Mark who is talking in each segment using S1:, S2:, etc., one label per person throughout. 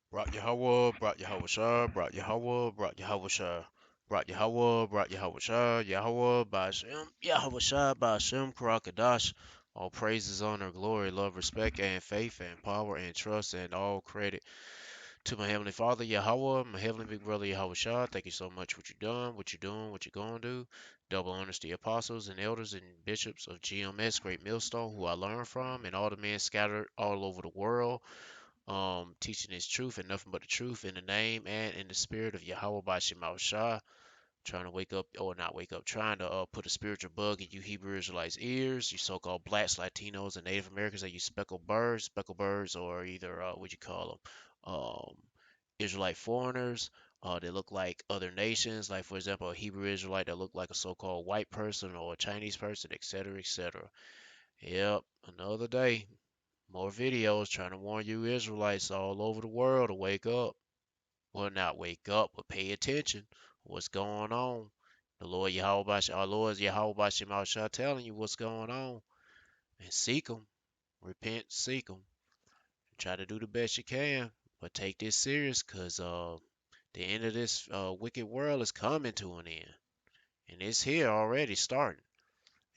S1: Brought Yahweh, brought Yahweh Shah, brought Yahweh, brought Yahweh Shah, brought Yahweh, brought Yahweh Shah, Yahweh, Ba'ashem, Yahweh Shah, Ba'ashem, Karakadash. All praises, honor, glory, love, respect, and faith, and power, and trust, and all credit to my Heavenly Father, Yahweh, my Heavenly Big Brother, Yahweh Shah. Thank you so much for what you've done, what you're doing, what you're going to do. Double honors to the apostles and elders and bishops of GMS, Great Millstone, who I learned from, and all the men scattered all over the world teaching his truth and nothing but the truth in the name and in the spirit of Yahweh Bashim Shah, trying to wake up, or not wake up, trying to put a spiritual bug in you Hebrew Israelites' ears, you so-called blacks, Latinos, and Native Americans, that you speckled birds, or either, what you call them, Israelite foreigners, that look like other nations, like, for example, a Hebrew Israelite that look like a so-called white person or a Chinese person, etc., etc. Yep, another day. More videos trying to warn you Israelites all over the world to wake up. Well, not wake up, but pay attention. What's going on? The Lord Yahweh, our Lord Yahweh Shah telling you what's going on. And seek Him. Repent, seek Him. Try to do the best you can. But take this serious, because the end of this wicked world is coming to an end. And it's here already starting.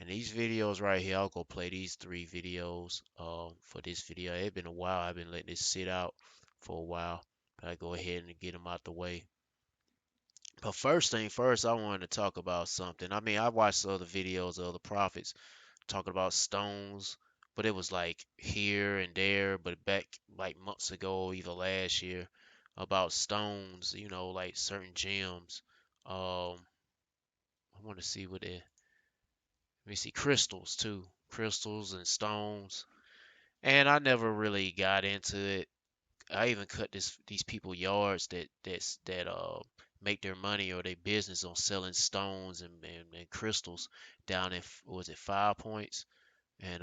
S1: And these videos right here, I'll go play these three videos for this video. It's been a while. I've been letting this sit out for a while. But I go ahead and get them out the way. But first thing first, I wanted to talk about something. I mean, I watched other videos of the prophets talking about stones, but it was like here and there, but back like months ago, either last year, about stones, like certain gems. I want to see what they, let me see, crystals too, crystals and stones. And I never really got into it. I even cut these people yards that make their money or their business on selling stones and crystals down in, was it, Five Points? And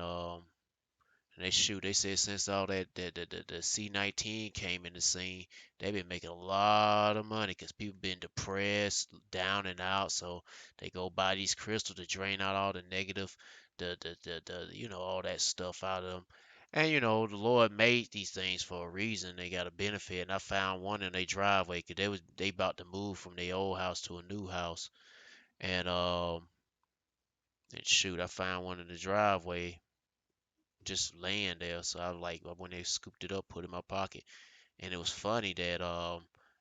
S1: they shoot. They said since all the C-19 came in the scene, they've been making a lot of money because people been depressed, down and out. So they go buy these crystals to drain out all the negative, all that stuff out of them. And the Lord made these things for a reason. They got a benefit. And I found one in their driveway because they about to move from their old house to a new house. And and shoot, I found one in the driveway just laying there. So I was like, when they scooped it up, put it in my pocket. And it was funny that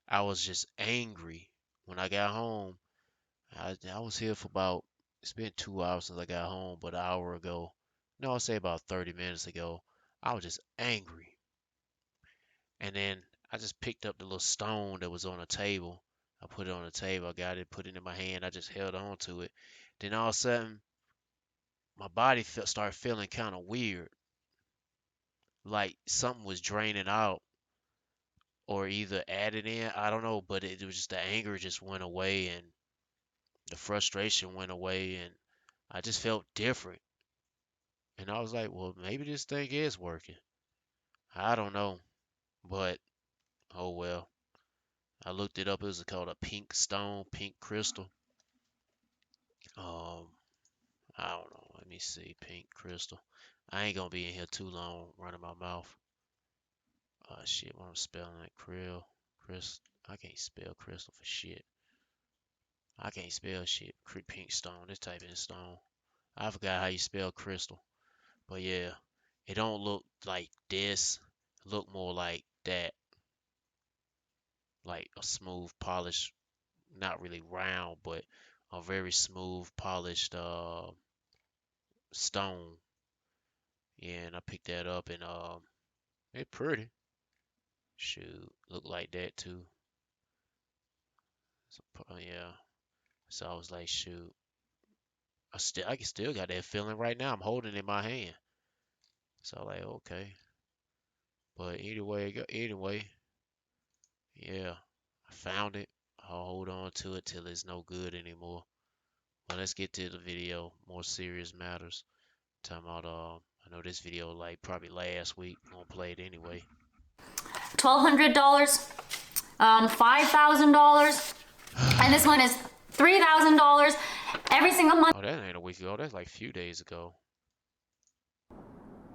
S1: I was just angry when I got home. I was here for about, it's been 2 hours since I got home, but an hour ago, no, I'll say about 30 minutes ago, I was just angry. And then I just picked up the little stone that was on the table. I put it on the table. I got it, put it in my hand. I just held on to it. Then all of a sudden, my body started feeling kind of weird, like something was draining out or either added in. I don't know, but it was just the anger just went away and the frustration went away, and I just felt different. And I was like, well, maybe this thing is working. I don't know, but oh well. I looked it up. It was called a pink stone, pink crystal. Um, I don't know. Let me see, pink crystal. I ain't gonna be in here too long running my mouth. Shit, what I'm spelling like I can't spell crystal for shit. I can't spell shit. Pink stone. This type in stone. I forgot how you spell crystal. But yeah, it don't look like this. It look more like that. Like a smooth, polished, not really round, but a very smooth, polished stone. Yeah, and I picked that up and it's pretty. Shoot, look like that too. So, yeah. So I was like, shoot. I can still got that feeling right now. I'm holding it in my hand. So like, okay. But anyway, yeah, I found it. I'll hold on to it till it's no good anymore. Well, let's get to the video. More serious matters. Talking about I know this video like probably last week. I'm gonna play it anyway.
S2: $1,200, $5,000, and this one is $3,000 every single month.
S1: Oh, that ain't a week ago. That's like a few days ago.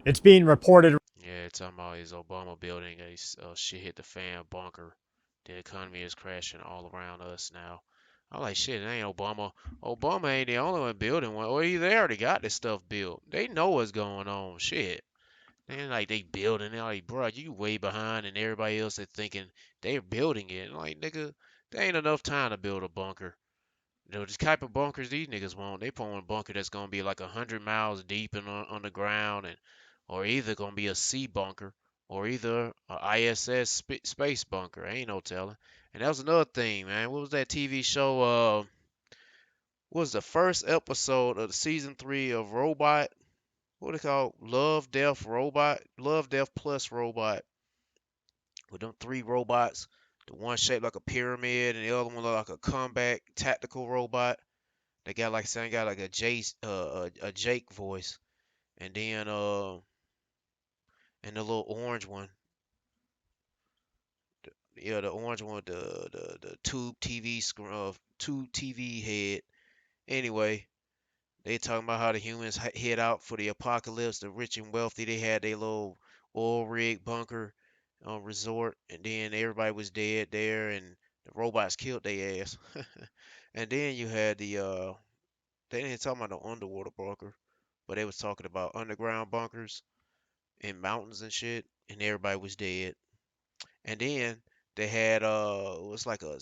S3: It's being reported.
S1: Yeah, talking about is Obama building a shit hit the fan bunker. The economy is crashing all around us now. I'm like, shit, it ain't Obama. Obama ain't the only one building one. Or they already got this stuff built. They know what's going on. Shit. They ain't like they building it. Like, bro, you way behind and everybody else is thinking they're building it. And like, nigga, there ain't enough time to build a bunker. You know, the type of bunkers these niggas want, they put a bunker that's gonna be like 100 miles deep in underground, and or either gonna be a sea bunker or either a ISS space bunker. Ain't no telling. And that was another thing, man. What was that TV show? What was the first episode of the season 3 of Robot? What it called? Love, Death, Robot. Love, Death plus Robot. With them 3 robots. The one shaped like a pyramid, and the other one looked like a combat tactical robot. They got like saying got like a Jake voice, and then and the little orange one, yeah, the orange one with the tube TV screen, tube TV head. Anyway, they talking about how the humans head out for the apocalypse. The rich and wealthy, they had their little oil rig bunker resort, and then everybody was dead there, and the robots killed their ass. And then you had they didn't talk about no underwater bunker, but they was talking about underground bunkers in mountains and shit, and everybody was dead. And then they had it was like a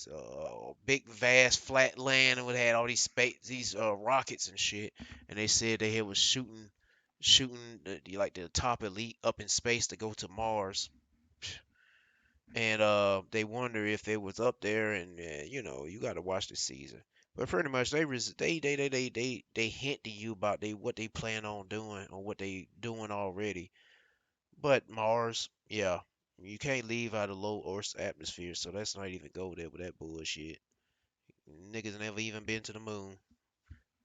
S1: big vast flat land, and it had all these these rockets and shit, and they said they was shooting like the top elite up in space to go to Mars. And they wonder if they was up there, and you know, you got to watch the season. But pretty much they hint to you about what they plan on doing or what they doing already. But Mars, yeah, you can't leave out of low Earth's atmosphere, so let's not even go there with that bullshit. Niggas never even been to the moon.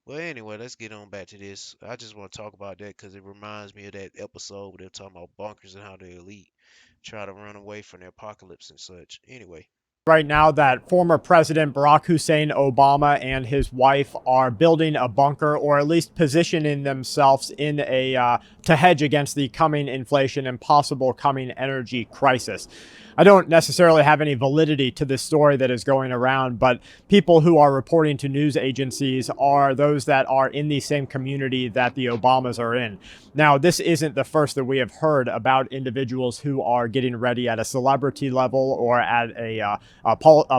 S1: Well, anyway, let's get on back to this. I just want to talk about that because it reminds me of that episode where they're talking about bunkers and how the elite try to run away from the apocalypse and such. Anyway.
S3: Right now that former President Barack Hussein Obama and his wife are building a bunker, or at least positioning themselves in to hedge against the coming inflation and possible coming energy crisis. I don't necessarily have any validity to this story that is going around, but people who are reporting to news agencies are those that are in the same community that the Obamas are in. Now, this isn't the first that we have heard about individuals who are getting ready at a celebrity level or at a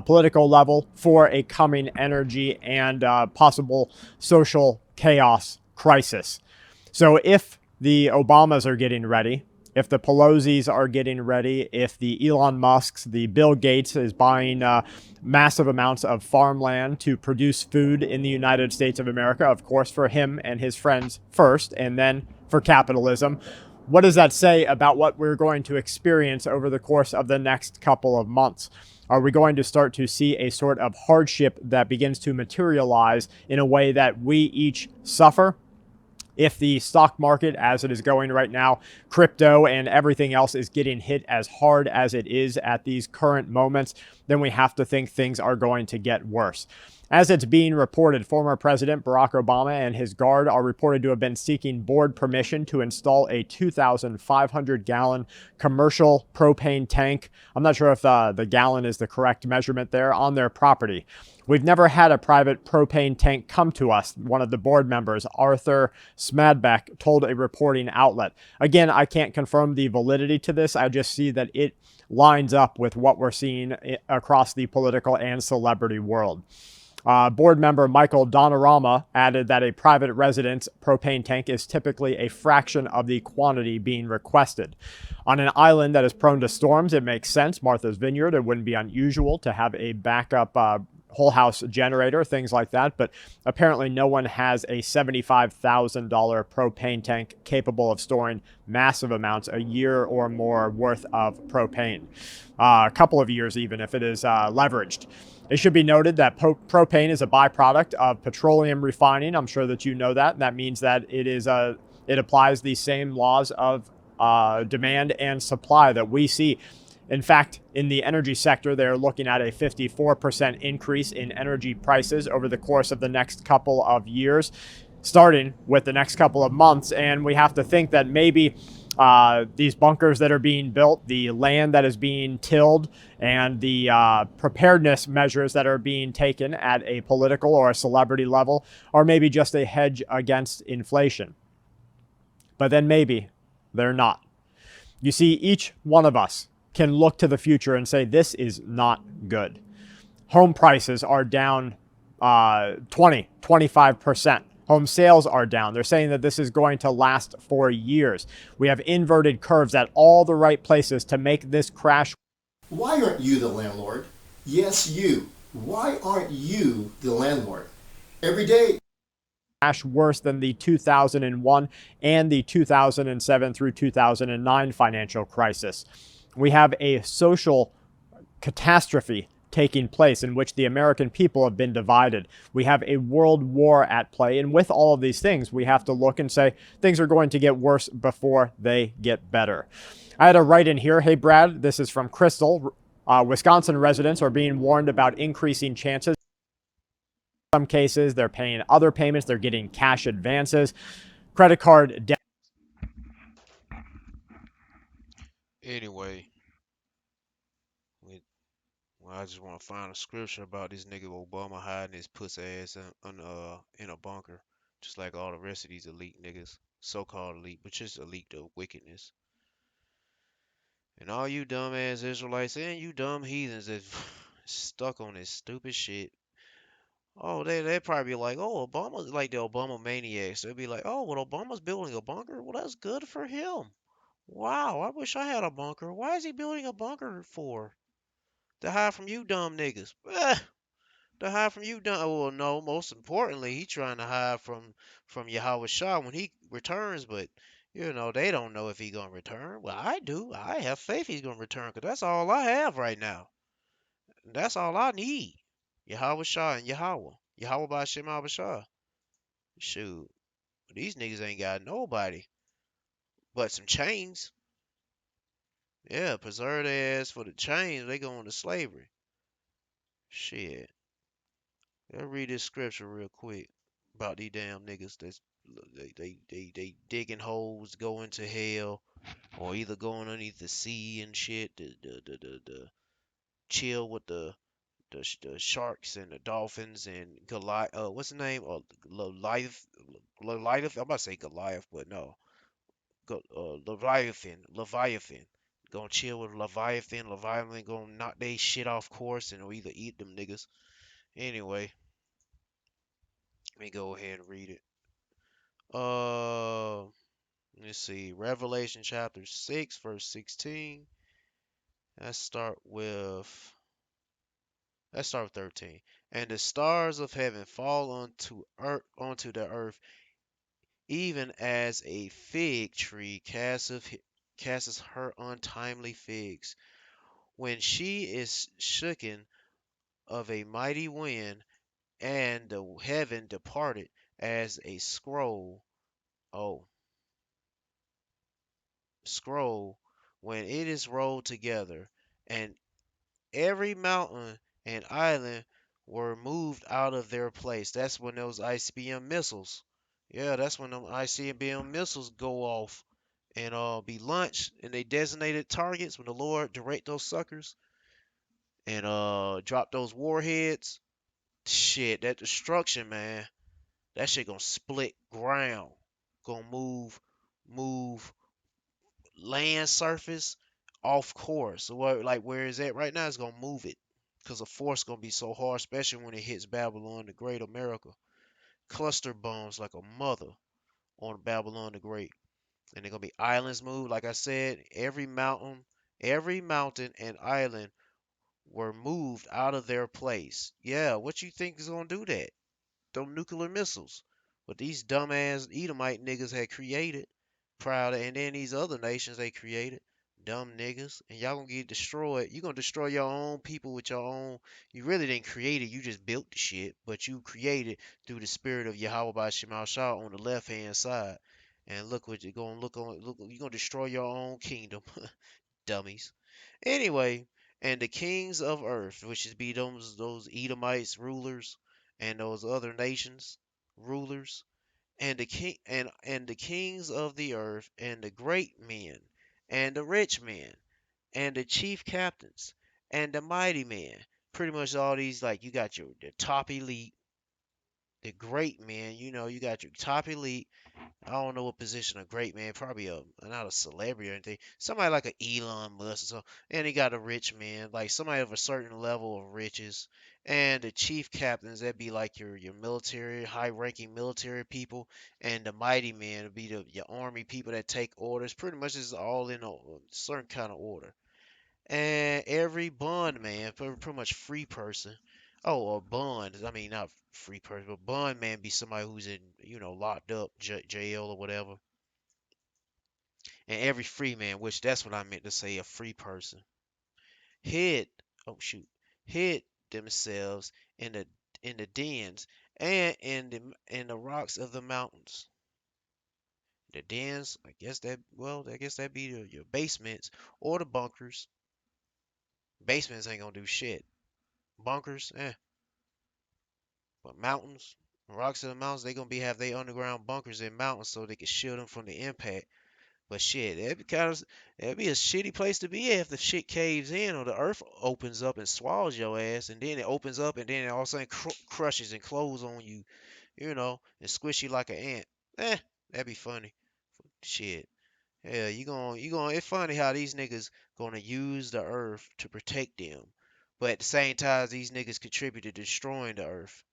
S3: political level for a coming energy and possible social chaos crisis. So if the Obamas are getting ready, if the Pelosi's are getting ready, if the Elon Musks, the Bill Gates is buying massive amounts of farmland to produce food in the United States of America, of course, for him and his friends first, and then for capitalism, what does that say about what we're going to experience over the course of the next couple of months? Are we going to start to see a sort of hardship that begins to materialize in a way that we each suffer? If the stock market, as it is going right now, crypto and everything else is getting hit as hard as it is at these current moments, then we have to think things are going to get worse. As it's being reported, former President Barack Obama and his guard are reported to have been seeking board permission to install a 2,500-gallon commercial propane tank. I'm not sure if the gallon is the correct measurement there, on their property. We've never had a private propane tank come to us, one of the board members, Arthur Smadbeck, told a reporting outlet. Again, I can't confirm the validity to this. I just see that it lines up with what we're seeing across the political and celebrity world. Board member Michael Donorama added that a private residence propane tank is typically a fraction of the quantity being requested. On an island that is prone to storms, it makes sense. Martha's Vineyard, it wouldn't be unusual to have a backup whole house generator, things like that, but apparently no one has a $75,000 propane tank capable of storing massive amounts, a year or more worth of propane. A couple of years even if it is leveraged. It should be noted that propane is a byproduct of petroleum refining. I'm sure that you know that. That means that it applies the same laws of demand and supply that we see. In fact, in the energy sector, they're looking at a 54% increase in energy prices over the course of the next couple of years, starting with the next couple of months. And we have to think that maybe these bunkers that are being built, the land that is being tilled, and the preparedness measures that are being taken at a political or a celebrity level are maybe just a hedge against inflation. But then maybe they're not. You see, each one of us can look to the future and say, this is not good. Home prices are down 25%. Home sales are down. They're saying that this is going to last for years. We have inverted curves at all the right places to make this crash.
S4: Why aren't you the landlord? Yes, you. Why aren't you the landlord? Every day.
S3: Worse than the 2001 and the 2007 through 2009 financial crisis. We have a social catastrophe taking place in which the American people have been divided. We have a world war at play. And with all of these things, we have to look and say things are going to get worse before they get better. I had a write in here. Hey, Brad, this is from Crystal. Wisconsin residents are being warned about increasing chances. In some cases, they're paying other payments. They're getting cash advances, credit card debt.
S1: Anyway, we, well, I just want to find a scripture about this nigga Obama hiding his pussy ass in a bunker, just like all the rest of these elite niggas, so-called elite, but just elite of wickedness. And all you dumbass Israelites and you dumb heathens that stuck on this stupid shit. Oh, they probably be like, oh, Obama's like the Obama maniacs. They'll be like, oh, well, Obama's building a bunker. Well, that's good for him. Wow, I wish I had a bunker. Why is he building a bunker for? To hide from you dumb niggas. To hide from you dumb. Well, no, most importantly, he trying to hide from Yahweh Shah when he returns. But they don't know if he gonna return. Well, I do. I have faith he's gonna return because that's all I have right now. That's all I need. Yahweh Shah and Yahweh. Yahweh by Shem Shah. Shoot, these niggas ain't got nobody but some chains. Yeah, preserve their ass for the chains. They going to slavery. Shit. Let's read this scripture real quick about these damn niggas that's they digging holes, going to hell, or either going underneath the sea and shit. The chill with the sharks and the dolphins and Goliath. What's the name? Goliath. Goliath. I'm about to say Goliath, but no. Leviathan. Leviathan. Gonna chill with Leviathan. Leviathan gonna knock they shit off course and either eat them niggas. Anyway, let me go ahead and read it. Uh, let's see. Revelation chapter 6, verse 16. Let's start with let's start with 13. And the stars of heaven fall onto the earth, even as a fig tree casteth her untimely figs, when she is shooken of a mighty wind, and the heaven departed as a oh, scroll, when it is rolled together, and every mountain and island were moved out of their place. That's when those ICBM missiles, yeah, that's when them ICBM missiles go off and be launched and they designated targets when the Lord direct those suckers and drop those warheads. Shit, that destruction, man. That shit gonna split ground. Gonna move land surface off course. So where is that right now? It's gonna move it because the force gonna be so hard, especially when it hits Babylon the Great, America. Cluster bombs like a mother on Babylon the Great, and they're gonna be islands moved. Like I said, every mountain and island were moved out of their place. Yeah, what you think is gonna do that? Them nuclear missiles. But these dumbass Edomite niggas had created and then these other nations they created. Dumb niggas. And y'all gonna get destroyed. You gonna destroy your own people with your own. You really didn't create it. You just built the shit. But you created through the spirit of Yahweh by Shemal Shah on the left hand side. And look what you're gonna look on. Look, you're gonna destroy your own kingdom. Dummies. Anyway, and the kings of earth, which is be those Edomites rulers and those other nations rulers, and the kings of the earth, and the great men, and the rich men, and the chief captains, and the mighty men. Pretty much all these, like, you got your the top elite, the great men. You got your top elite. I don't know what position a great man, probably not a celebrity or anything. Somebody like a Elon Musk or something. And he got a rich man, like somebody of a certain level of riches. And the chief captains, that'd be like your military, high ranking military people. And the mighty men would be your army people that take orders. Pretty much is all in a certain kind of order. And every bond man, pretty much free person. Oh, or bond. I mean, not free person, but bond man be somebody who's in, locked up, jail or whatever. And every free man, which that's what I meant to say, a free person, hid, oh shoot, hid themselves in the dens and in the rocks of the mountains. The dens, I guess that be your basements or the bunkers. Basements ain't gonna do shit. Bunkers, but mountains, rocks in the mountains, they gonna have their underground bunkers in mountains so they can shield them from the impact. But shit, that'd be a shitty place to be if the shit caves in or the earth opens up and swallows your ass, and then it opens up and then it all of a sudden crushes and closes on you, and squish you like an ant. Eh, that'd be funny. Shit. Yeah, it's funny how these niggas gonna use the earth to protect them. But at the same time, these niggas contribute to destroying the earth.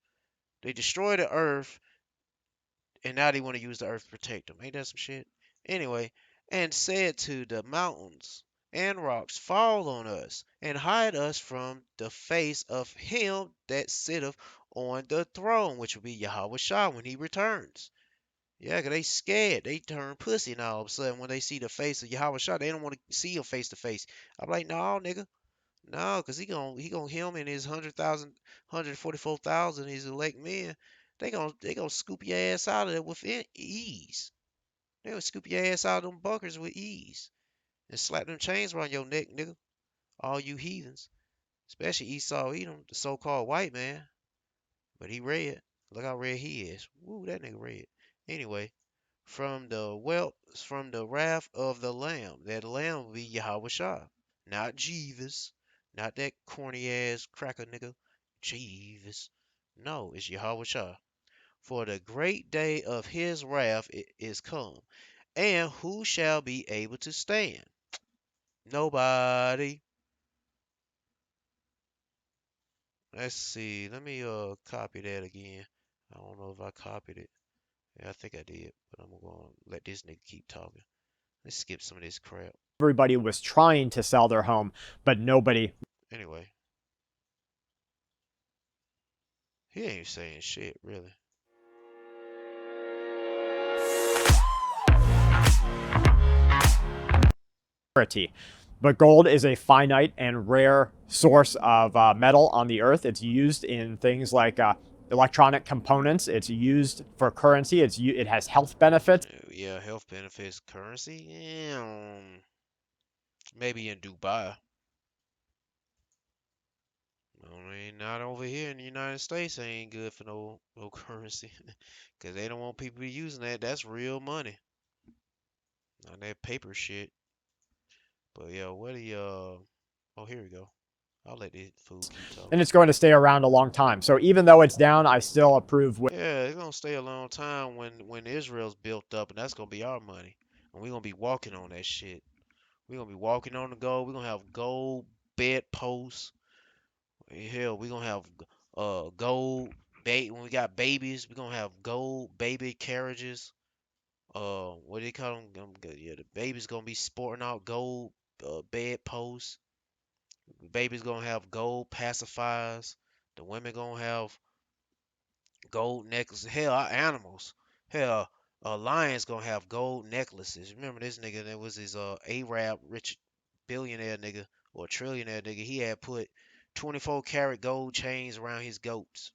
S1: They destroy the earth, and now they want to use the earth to protect them. Ain't that some shit? Anyway, and said to the mountains and rocks, fall on us, and hide us from the face of him that sitteth on the throne, which will be Yahweh Shah when he returns. Yeah, 'cause they scared. They turn pussy now all of a sudden when they see the face of Yahweh Shah. They don't want to see him face to face. I'm like, no, nigga. No, cause he gonna him and his 100,000, 144,000, his elect men. They gonna scoop your ass out of there with ease. They gonna scoop your ass out of them bunkers with ease and slap them chains around your neck, nigga. All you heathens, especially Esau Edom, the so-called white man, but he red. Look how red he is. Woo, that nigga red. Anyway, from the wrath of the Lamb. That Lamb will be Yahweh Shah, not Jeeves, not that corny ass cracker nigga, Jeeves. No, it's Yahweh Shah. For the great day of his wrath is come, and who shall be able to stand? Nobody. Let's see. Let me copy that again. I don't know if I copied it. Yeah, I think I did, but I'm gonna let this nigga keep talking. Let's skip some of this crap.
S3: Everybody was trying to sell their home, but nobody.
S1: Anyway, he ain't saying shit, really.
S3: But gold is a finite and rare source of metal on the earth. It's used in things like electronic components. It's used for currency. It has health benefits.
S1: Yeah, health benefits, currency. Yeah, maybe in Dubai. I mean, not over here in the United States. They ain't good for no currency, cause they don't want people using that. That's real money, not that paper shit. But yeah, what do you? Oh, here we go. I'll let this fool keep
S3: And
S1: talking.
S3: it's going to stay around a long time. So even though it's down, I still approve.
S1: Yeah, it's gonna stay a long time when Israel's built up, and that's gonna be our money, and we're gonna be walking on that shit. We're gonna be walking on the gold. We're gonna have gold bedposts. Hell, we're gonna have gold when we got babies. We're gonna have gold baby carriages. What do they call them? Yeah, the baby's gonna be sporting out gold bedposts. The baby's gonna have gold pacifiers. The women gonna have gold necklaces. Hell, our animals. Hell, a lion's gonna have gold necklaces. Remember this nigga that was his Arab rich billionaire nigga or trillionaire nigga. He had put 24 karat gold chains around his goats.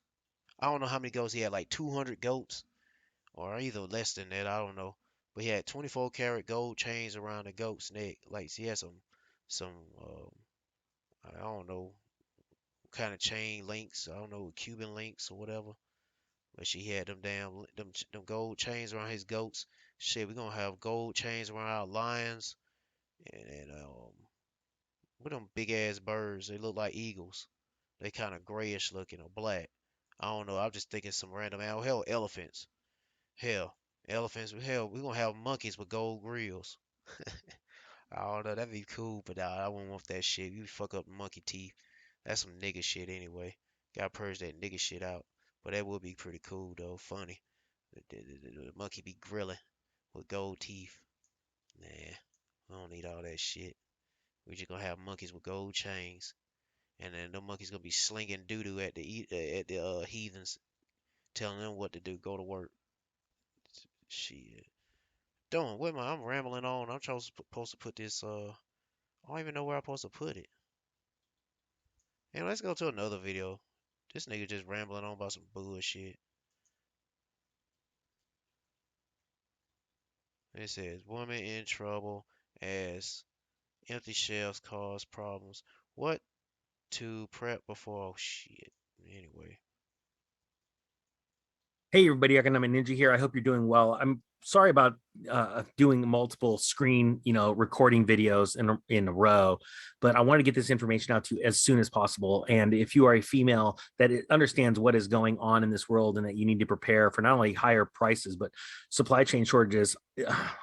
S1: I don't know how many goats he had, like 200 goats or either less than that. I don't know. But he had 24 karat gold chains around the goat's neck. Like he had some I don't know kind of chain links. I don't know Cuban links or whatever. But she had them them gold chains around his goats. Shit, we gonna have gold chains around our lions and with them big ass birds. They look like eagles. They kind of grayish looking or black. I don't know. I'm just thinking some random animal. Hell, elephants. Hell, elephants. Hell, we gonna have monkeys with gold grills. I don't know. That'd be cool, but I wouldn't want that shit. You fuck up monkey teeth. That's some nigga shit anyway. Gotta purge that nigga shit out. But that would be pretty cool though. Funny. The monkey be grilling with gold teeth. Nah, I don't need all that shit. We just gonna have monkeys with gold chains, and then the monkeys gonna be slinging doo doo at the heathens, telling them what to do. Go to work. Shit. Don't. What am I? I'm rambling on. I'm supposed to put this. I don't even know where I'm supposed to put it. And let's go to another video. This nigga just rambling on about some bullshit. It says woman in trouble as empty shelves cause problems. What to prep before? Oh shit. Anyway.
S5: Hey everybody, Economic Ninja here. I hope you're doing well. I'm sorry about doing multiple screen, recording videos in a row, but I want to get this information out to you as soon as possible. And if you are a female that understands what is going on in this world and that you need to prepare for not only higher prices but supply chain shortages,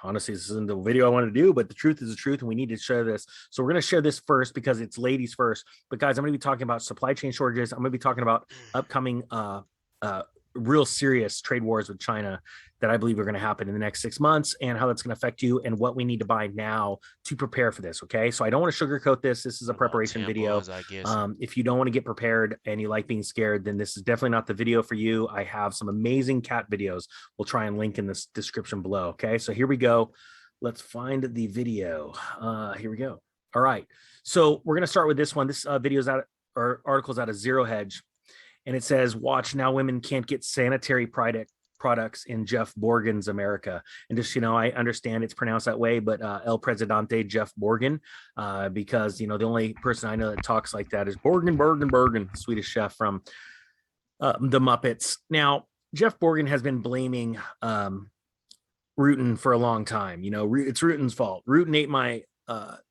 S5: honestly, this isn't the video I want to do, but the truth is the truth, and we need to share this. So we're going to share this first because it's ladies first. But guys, I'm going to be talking about supply chain shortages. I'm going to be talking about upcoming real serious trade wars with China that I believe are going to happen in the next 6 months, and how that's going to affect you and what we need to buy now to prepare for this. Okay. So I don't want to sugarcoat this. This is a
S1: What about
S5: preparation video.
S1: tampons, I guess.
S5: If you don't want to get prepared and you like being scared, then this is definitely not the video for you. I have some amazing cat videos. We'll try and link in this description below. Okay. So here we go. Let's find the video. Here we go. All right. So we're going to start with this one. This video's out, or article's out of Zero Hedge. And it says, watch now women can't get sanitary products in Jeff Borgen's America. And just, I understand it's pronounced that way, but El Presidente Jeff Borgen, because, the only person I know that talks like that is Borgen, Swedish chef from the Muppets. Now, Jeff Borgen has been blaming Rutan for a long time. It's Rutan's fault. Rutan ate my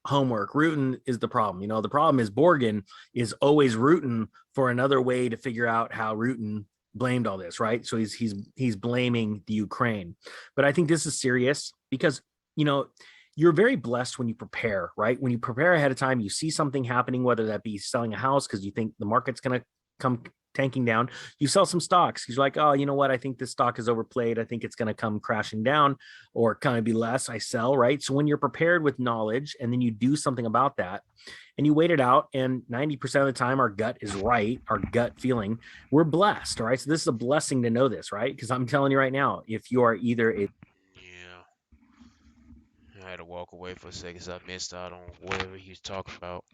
S5: homework. Rutan is the problem. The problem is Borgen is always rooting for another way to figure out how Rutan blamed all this, right? So he's blaming the Ukraine. But I think this is serious because you're very blessed when you prepare, right? When you prepare ahead of time, you see something happening, whether that be selling a house because you think the market's going to come tanking down. You sell some stocks. You're like, oh, you know what? I think this stock is overplayed. I think it's going to come crashing down or kind of be less. I sell, right? So when you're prepared with knowledge and then you do something about that and you wait it out, and 90% of the time our gut is right, our gut feeling, we're blessed. All right. So this is a blessing to know this, right? Because I'm telling you right now, if you are either a
S1: Yeah. I had to walk away for a second so I missed out on whatever he was talking about.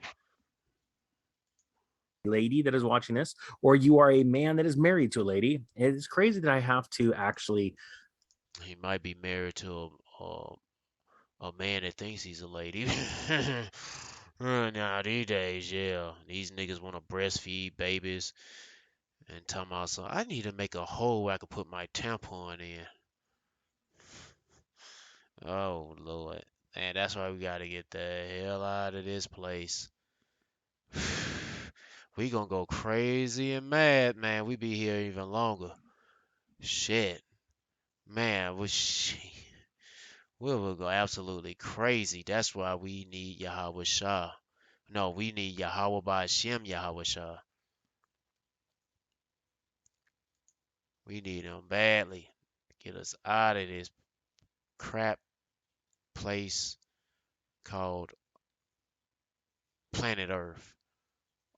S5: lady that is watching this, or you are a man that is married to a lady, it's crazy that I have to actually
S1: He might be married to a man that thinks he's a lady. Now these days, yeah, these niggas want to breastfeed babies and talking about so I need to make a hole where I could put my tampon in. Oh Lord, man, that's why we gotta get the hell out of this place. We gonna go crazy and mad, man. We be here even longer. Shit, man, we will go absolutely crazy. That's why we need Yahweh Shah. No, we need Yahweh Ba'Shem Yahweh Shah. We need him badly. Get us out of this crap place called planet Earth.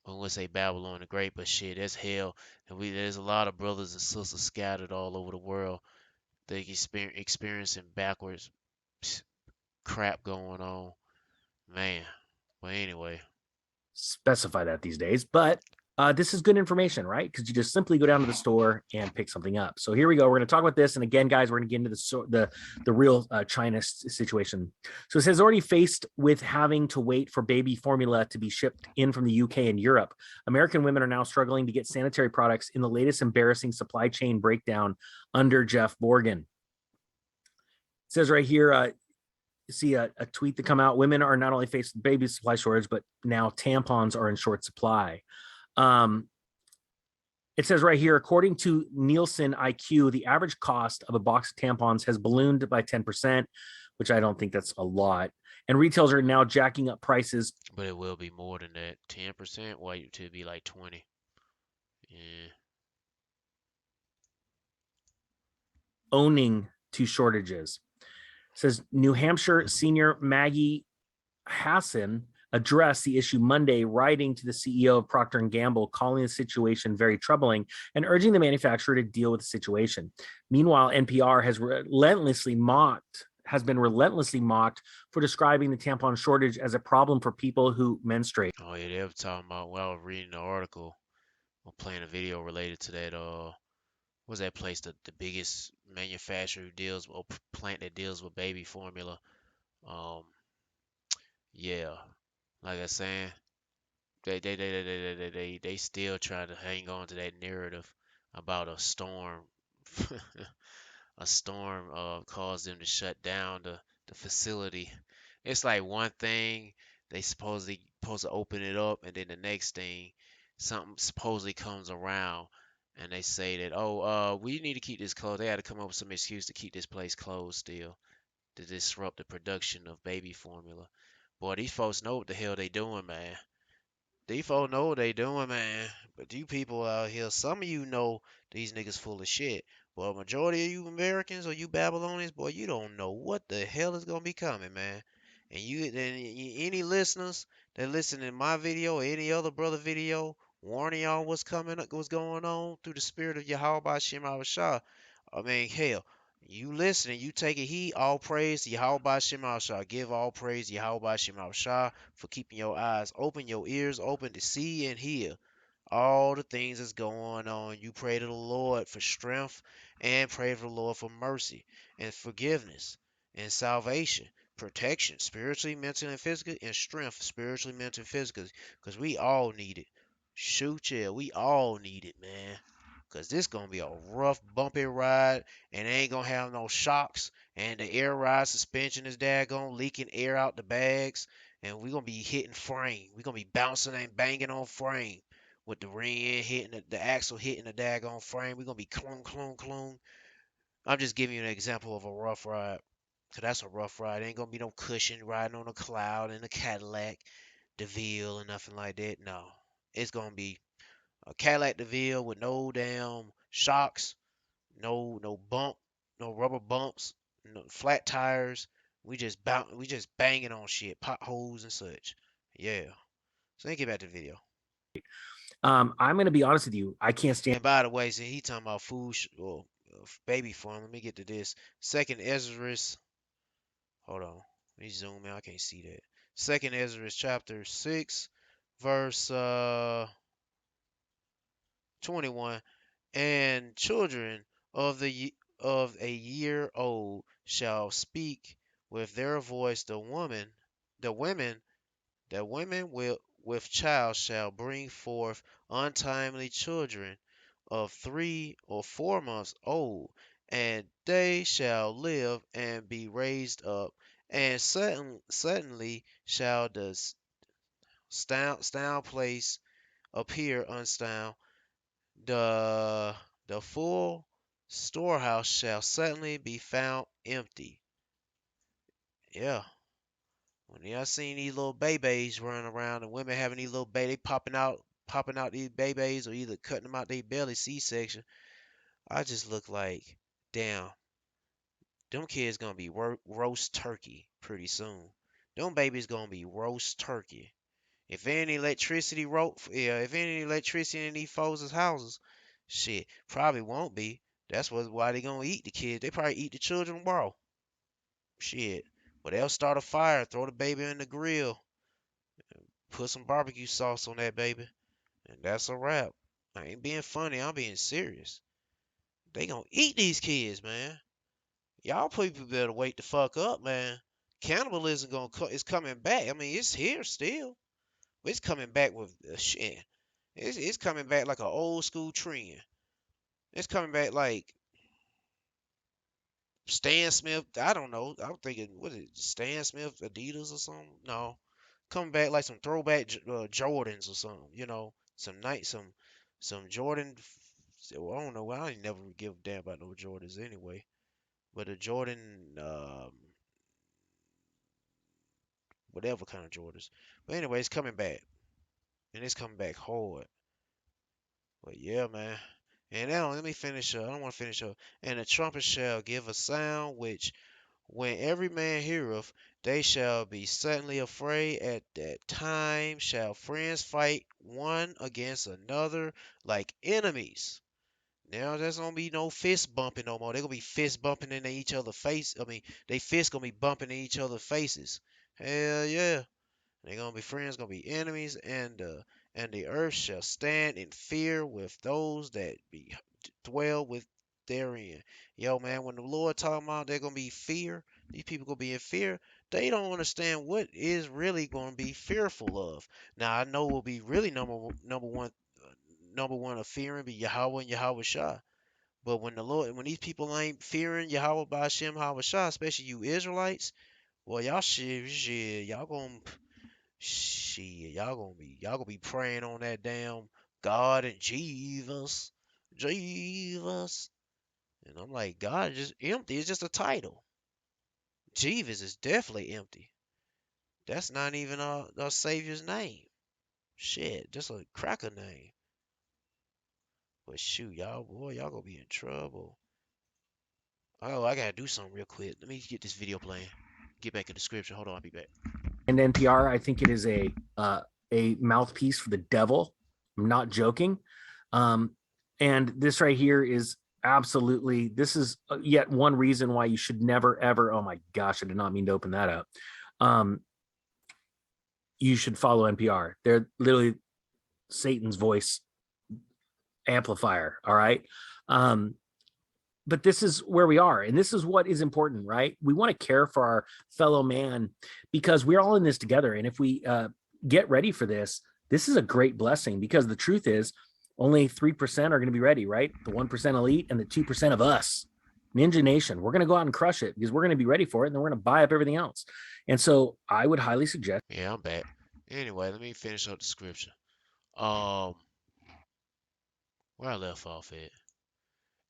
S1: I want to say Babylon the Great, but shit, that's hell. And there's a lot of brothers and sisters scattered all over the world. They experiencing backwards crap going on, man. But anyway,
S5: specify that these days, but This is good information, right? Because you just simply go down to the store and pick something up. So here we go. We're going to talk about this, and again, guys, we're going to get into the real China situation. So it says already faced with having to wait for baby formula to be shipped in from the UK and Europe. American women are now struggling to get sanitary products in the latest embarrassing supply chain breakdown under Jeff Borgen. It says right here, see a tweet that come out. Women are not only faced with baby supply shortage, but now tampons are in short supply. It says right here, according to Nielsen IQ, the average cost of a box of tampons has ballooned by 10%, which I don't think that's a lot. And retailers are now jacking up prices.
S1: But it will be more than that. 10%, wait to be like 20. Yeah.
S5: Owning to shortages. It says New Hampshire senior Maggie Hassan addressed the issue Monday, writing to the CEO of Procter & Gamble, calling the situation very troubling and urging the manufacturer to deal with the situation. Meanwhile, NPR has been relentlessly mocked for describing the tampon shortage as a problem for people who menstruate.
S1: Oh yeah, they were talking about. Well, I was reading the article or playing a video related to that. What's that place? The biggest manufacturer who deals or plant that deals with baby formula. Um, yeah, like I saying, they still trying to hang on to that narrative about a storm. A storm caused them to shut down the facility. It's like one thing they supposed to open it up, and then the next thing something supposedly comes around, and they say that, oh, we need to keep this closed. They had to come up with some excuse to keep this place closed still to disrupt the production of baby formula. Boy, these folks know what the hell they doing, man. These folks know what they doing, man. But you people out here, some of you know these niggas full of shit. But a majority of you Americans or you Babylonians, boy, you don't know what the hell is gonna be coming, man. And any listeners that listen to my video or any other brother video, warning y'all what's coming up, what's going on through the spirit of Yahweh Shem Shah. I mean, hell, you listening, you taking heed, all praise to Yahweh Shem Shah. Give all praise to Yahweh Shem Shah for keeping your eyes open, your ears open to see and hear all the things that's going on. You pray to the Lord for strength and pray for the Lord for mercy and forgiveness and salvation, protection, spiritually, mentally, and physically, and strength, spiritually, mentally, and physically, because we all need it. Shoot, yeah, we all need it, man. Cause this gonna be a rough, bumpy ride, and it ain't gonna have no shocks, and the air ride suspension is daggone leaking air out the bags, and we gonna be hitting frame. We gonna be bouncing and banging on frame with the ring hitting the axle hitting the daggone frame. We gonna be clunk, clunk, clunk. I'm just giving you an example of a rough ride. Cause that's a rough ride. Ain't gonna be no cushion riding on a cloud in a Cadillac, DeVille, or nothing like that. No, it's gonna be a Cadillac DeVille with no damn shocks, no bump, no rubber bumps, no flat tires. We just banging on shit, potholes and such. Yeah. So let me get back to the video.
S5: I'm going to be honest with you. I can't stand.
S1: And by the way, see, he talking about food or baby form. Let me get to this. Second Ezra's. Hold on. Let me zoom in. I can't see that. Second Ezra's chapter 6, verse 21. And children of a year old shall speak with their voice. The women will with child shall bring forth untimely children of 3 or 4 months old, and they shall live and be raised up, and suddenly shall the stound place appear unstound. The the full storehouse shall suddenly be found empty. Yeah. When y'all seen these little babies running around and women having these little baby popping out these babies or either cutting them out their belly C-section, I just look like, damn, them kids gonna be roast turkey pretty soon. Them babies gonna be roast turkey. If there ain't electricity if any electricity in these folks' houses, shit, probably won't be. That's why they gonna eat the kids. They probably eat the children raw. Shit. But they'll start a fire, throw the baby in the grill, put some barbecue sauce on that baby, and That's a wrap. I ain't being funny. I'm being serious. They gonna eat these kids, man. Y'all people better wake the fuck up, man. Cannibalism is coming back. I mean, it's here still. It's coming back with shit. It's coming back like an old school trend. It's coming back like Stan Smith. I don't know. I'm thinking, what is it? Stan Smith, Adidas or something? No, coming back like some throwback Jordans or something. Some Jordan. Well, I don't know. I ain't never give a damn about no Jordans anyway. But a Jordan, whatever kind of Jordans. But anyway, it's coming back, and it's coming back hard. But yeah, man. And now let me finish up. I don't want to finish up. And the trumpet shall give a sound which, when every man heareth, they shall be suddenly afraid. At that time shall friends fight one against another like enemies. Now there's gonna be no fist bumping no more. They're gonna be fist bumping in each other's face. I mean, they fists gonna be bumping in each other's faces. Hell yeah. They're gonna be friends, gonna be enemies, and the earth shall stand in fear with those that be dwell with therein. Yo, man, when the Lord talking about they're gonna be fear, these people gonna be in fear. They don't understand what is really gonna be fearful of. Now I know will be really number one of fearing be Yahweh and Yahweh Shah. But when these people ain't fearing Yahweh by Hashem, Yahweh Shah, especially you Israelites, well, y'all shit, y'all gonna be praying on that damn God and Jesus. And I'm like, God is just empty. It's just a title. Jesus is definitely empty. That's not even our Savior's name. Shit, just a cracker name. But shoot, y'all, boy, y'all gonna be in trouble. Oh, I gotta do something real quick. Let me get this video playing. Get back in the scripture. Hold on, I'll be back.
S5: And NPR, I think it is a mouthpiece for the devil. I'm not joking. And this right here is absolutely, this is yet one reason why you should never ever, oh my gosh, I did not mean to open that up. You should follow NPR. They're literally Satan's voice amplifier. All right. But this is where we are, and this is what is important, right? We want to care for our fellow man because we're all in this together. And if we get ready for this, this is a great blessing, because the truth is only 3% are going to be ready, right? The 1% elite and the 2% of us, Ninja Nation. We're going to go out and crush it because we're going to be ready for it, and then we're going to buy up everything else. And so I would highly suggest.
S1: Yeah, I'm back. Anyway, let me finish up the scripture. Um, where I left off at.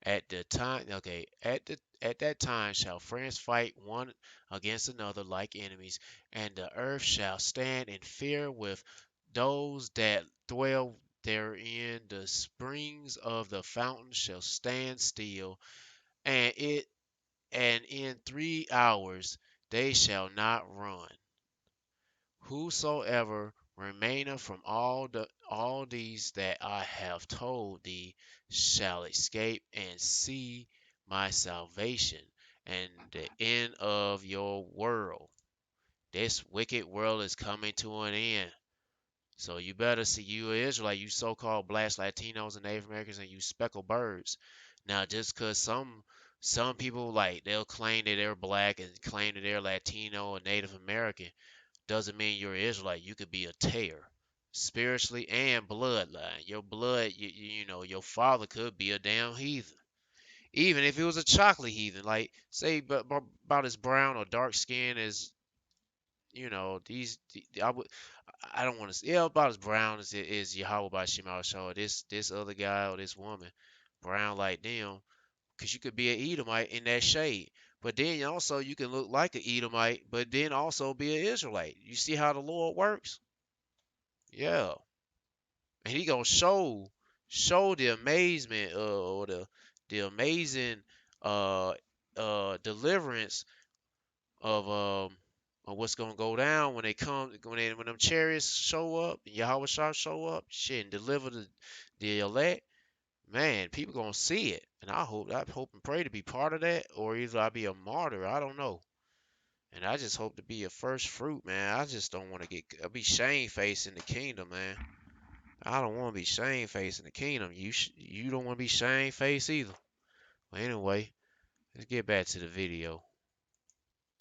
S1: At the time, okay, at that time shall friends fight one against another like enemies, and the earth shall stand in fear with those that dwell therein. The springs of the fountain shall stand still, and in 3 hours they shall not run. Whosoever remaineth from all these that I have told thee shall escape and see my salvation and the end of your world. This wicked world is coming to an end. So you better see, you Israelite, you so-called blacks, Latinos, and Native Americans, and you speckled birds. Now, just because some people, like, they'll claim that they're black and claim that they're Latino or Native American, doesn't mean you're Israelite. You could be a tear, spiritually and bloodline. Your blood, you know, your father could be a damn heathen. Even if it was a chocolate heathen, like say about as brown or dark skin as, you know, I don't want to, yeah, about as brown as it is Yahweh by Shemal Shah. This other guy or this woman, brown like them, because you could be an Edomite in that shade. But then also you can look like an Edomite, but then also be an Israelite. You see how the Lord works? Yeah. And he gonna show the amazement or the amazing uh deliverance of what's gonna go down when when them chariots show up and Yahweh shall show up, shit, and deliver the elect. Man, people gonna see it, and I hope and pray to be part of that, or either I be a martyr. I don't know, and I just hope to be a first fruit, man. I just don't want to be shamefaced in the kingdom, man. I don't want to be shame-faced in the kingdom. You don't want to be shame-faced either. Well, anyway, let's get back to the video.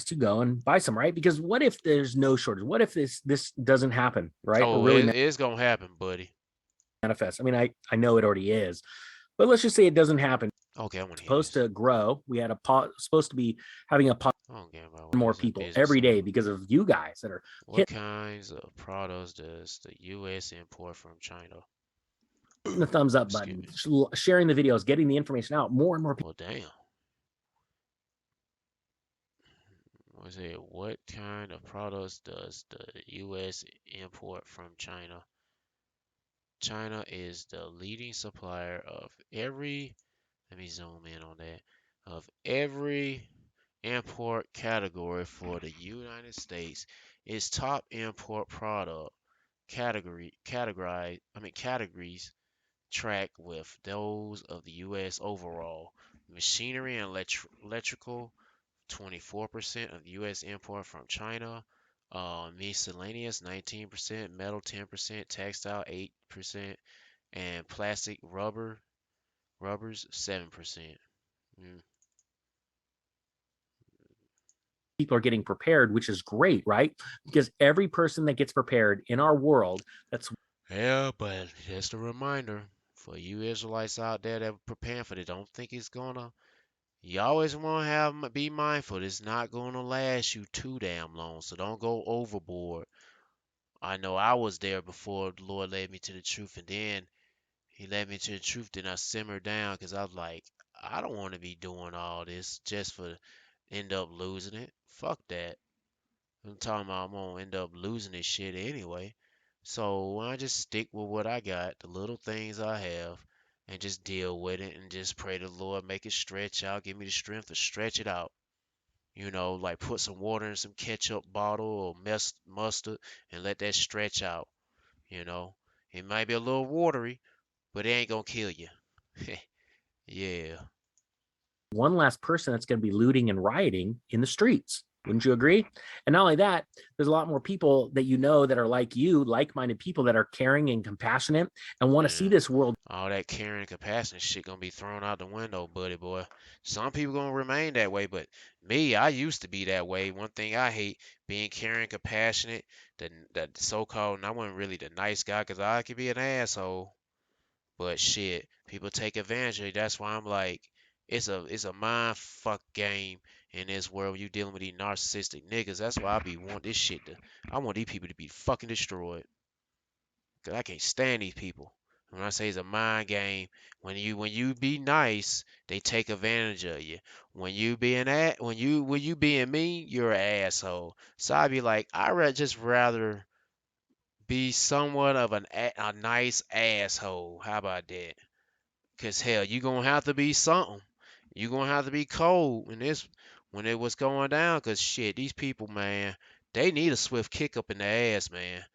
S5: To go and buy some, right? Because what if there's no shortage? What if this doesn't happen, right? Or
S1: Oh,
S5: really
S1: it's gonna happen, buddy.
S5: manifest? I mean, I know it already is, but let's just say it doesn't happen.
S1: Okay, I want to hear
S5: Supposed
S1: this.
S5: to grow. We had supposed to be having a pot
S1: I don't care about what
S5: more
S1: this is
S5: people
S1: business.
S5: every day because of you guys that are
S1: What
S5: hitting
S1: kinds of products does the U.S. import from China?
S5: the thumbs up
S1: Excuse
S5: button,
S1: me.
S5: sharing the videos, getting the information out. More and more people.
S1: Well, damn. Was it what kind of products does the U.S. import from China? China is the leading supplier of every, let me zoom in on that, of every import category for the United States. Its top import product categories track with those of the U.S. overall. Machinery and electrical, 24% of U.S. import from China. Miscellaneous, 19%. Metal, 10%. Textile, 8%. And plastic rubbers, 7%. Mm.
S5: People are getting prepared, which is great, right? Because every person that gets prepared in our world, that's
S1: Yeah, but just a reminder for you Israelites out there that are preparing for it, don't think it's gonna. You always want to be mindful. It's not gonna last you too damn long, so don't go overboard. I know I was there before the Lord led me to the truth, and then He led me to the truth. Then I simmered down because I was like, I don't want to be doing all this just for end up losing it. Fuck that. I'm talking about I'm gonna end up losing this shit anyway. So I just stick with what I got, the little things I have, and just deal with it and just pray to the Lord make it stretch out, give me the strength to stretch it out. Like put some water in some ketchup bottle or mustard and let that stretch out. You know, it might be a little watery, but it ain't gonna kill you. Yeah.
S5: one less person that's going to be looting and rioting in the streets. Wouldn't you agree? And not only that, there's a lot more people that you know that are like you, like-minded people that are caring and compassionate and want to see
S1: Man,
S5: this world
S1: all that caring and compassion shit gonna be thrown out the window, buddy boy. Some people gonna remain that way, but me, I used to be that way. One thing I hate being caring, compassionate, the so-called, and I wasn't really the nice guy, 'cause I could be an asshole. But shit, people take advantage of it. That's why I'm like, it's a mind fuck game in this world. You dealing with these narcissistic niggas. That's why I be want this shit to. I want these people to be fucking destroyed. 'Cause I can't stand these people. When I say it's a mind game, when you be nice, they take advantage of you. When you being mean, you're an asshole. So I be like, just rather be somewhat of a nice asshole. How about that? 'Cause hell, you gonna have to be something. You gonna have to be cold when it was going down. 'Cause shit, these people, man, they need a swift kick up in the ass, man.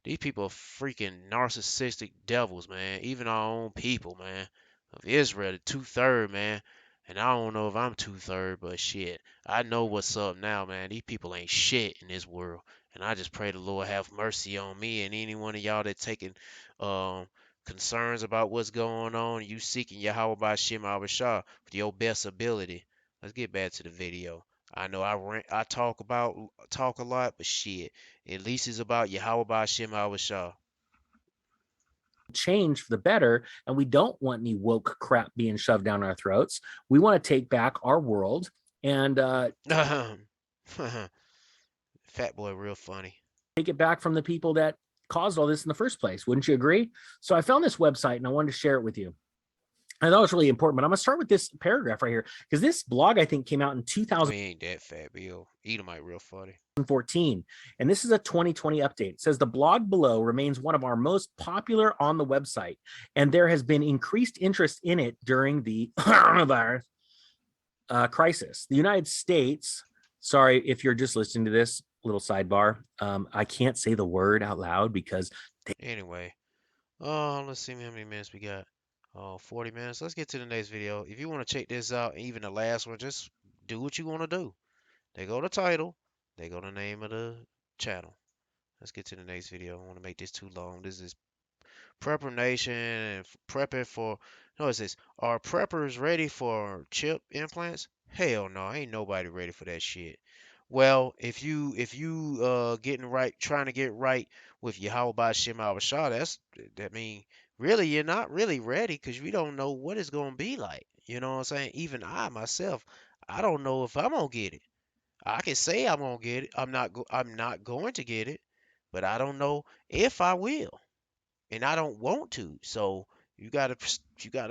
S1: These people are freaking narcissistic devils, man. Even our own people, man. Of Israel, the 2/3, man. And I don't know if I'm 2/3, but shit, I know what's up now, man. These people ain't shit in this world. And I just pray the Lord have mercy on me and any one of y'all that taking um concerns about what's going on. You seeking Yahweh by Shem Shah with your best ability. Let's get back to the video. I know I talk a lot, but shit. At least it's about Yahweh Ba'ashem Shah.
S5: change for the better. And we don't want any woke crap being shoved down our throats. We want to take back our world and
S1: Fat boy, real funny.
S5: take it back from the people that caused all this in the first place. Wouldn't you agree? So I found this website and I wanted to share it with you. I thought it was really important, but I'm going to start with this paragraph right here because this blog, I think, came out in
S1: Oh, he ain't that fat, Bill. Edomite, real funny.
S5: 2014, and this is a 2020 update. It says the blog below remains one of our most popular on the website, and there has been increased interest in it during the coronavirus crisis. The United States, sorry if you're just listening to this little sidebar, I can't say the word out loud because
S1: Anyway, let's see how many minutes we got. Oh, 40 minutes. Let's get to the next video. If you want to check this out, even the last one, just do what you want to do. They go to title. They go to name of the channel. Let's get to the next video. I don't want to make this too long. This is Prepper Nation and prepping for. No, it says, are preppers ready for chip implants? Hell no, ain't nobody ready for that shit. Well, if you getting right, trying to get right with Yahweh Bashim Shah, that mean really you're not really ready because we don't know what it's gonna be like. You know what I'm saying? Even I myself, I don't know if I'm gonna get it. I can say I'm gonna get it. I'm not going to get it, but I don't know if I will, and I don't want to. So you gotta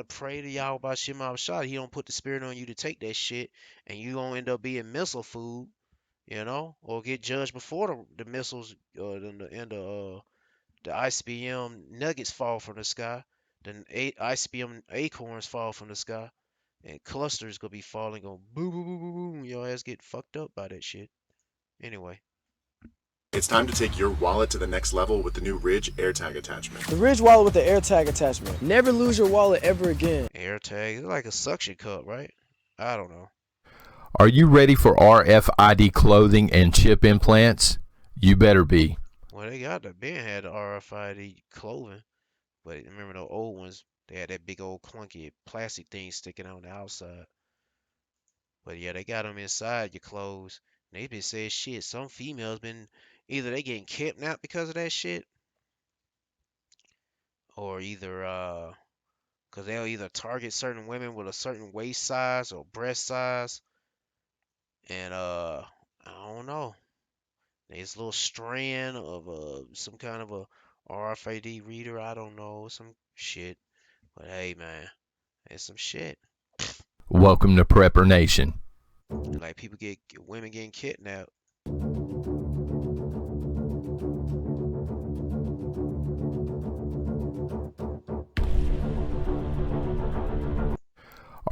S1: pray to Yahweh Shema Shah. He don't put the spirit on you to take that shit, and you gonna end up being missile food, or get judged before the missiles the ICBM nuggets fall from the sky. Then ICBM acorns fall from the sky, and clusters gonna be falling on boom boom boom boom boom. Your ass get fucked up by that shit. Anyway,
S6: It's time to take your wallet to the next level with the new Ridge AirTag attachment.
S7: The Ridge wallet with the AirTag attachment. Never lose your wallet ever again.
S1: AirTag is like a suction cup, right? I don't know.
S8: Are you ready for RFID clothing and chip implants? You better be.
S1: Well, they got the Ben had the RFID clothing, but remember the old ones? They had that big old clunky plastic thing sticking on the outside. But yeah, they got them inside your clothes. And they been saying shit. Some females been either they getting kidnapped because of that shit, or either cause they'll either target certain women with a certain waist size or breast size, and I don't know. There's a little strand of some kind of a RFID reader. I don't know, some shit. But hey, man, it's some shit.
S8: Welcome to Prepper Nation.
S1: Like people get women getting kidnapped.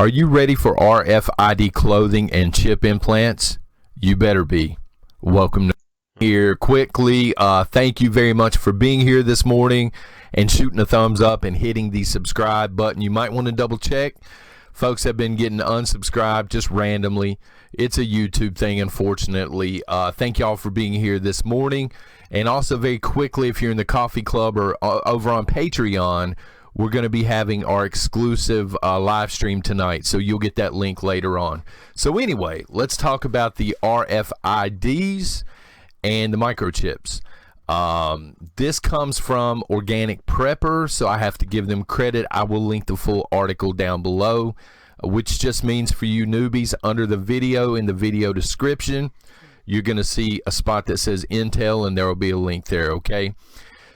S8: Are you ready for RFID clothing and chip implants? You better be. Welcome to here quickly. Thank you very much for being here this morning and shooting a thumbs up and hitting the subscribe button. You might want to double check. Folks have been getting unsubscribed just randomly. It's a YouTube thing, unfortunately. Thank y'all for being here this morning. And also very quickly, if you're in the coffee club or over on Patreon, we're going to be having our exclusive live stream tonight, so you'll get that link later on. So anyway, let's talk about the RFIDs and the microchips. This comes from Organic Prepper, so I have to give them credit. I will link the full article down below, which just means for you newbies, under the video, in the video description, you're going to see a spot that says Intel, and there will be a link there, okay?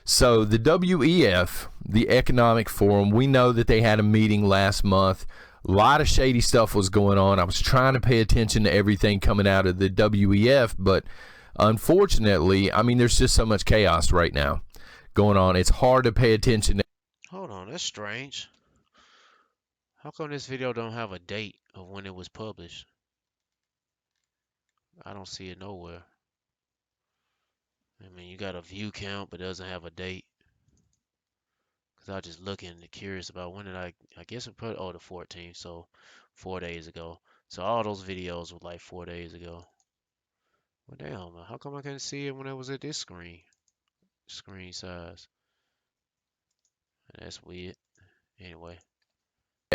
S8: So the WEF, the Economic Forum, we know that they had a meeting last month. A lot of shady stuff was going on. I was trying to pay attention to everything coming out of the WEF, but unfortunately, I mean, there's just so much chaos right now going on. It's hard to pay attention to.
S1: Hold on, that's strange. How come this video don't have a date of when it was published? I don't see it nowhere. I mean, you got a view count, but it doesn't have a date. Cause I was just looking curious about when did I guess it put, oh, the 14th, so 4 days ago. So all those videos were like 4 days ago. Well, damn, how come I couldn't see it when it was at this screen size? That's weird. Anyway.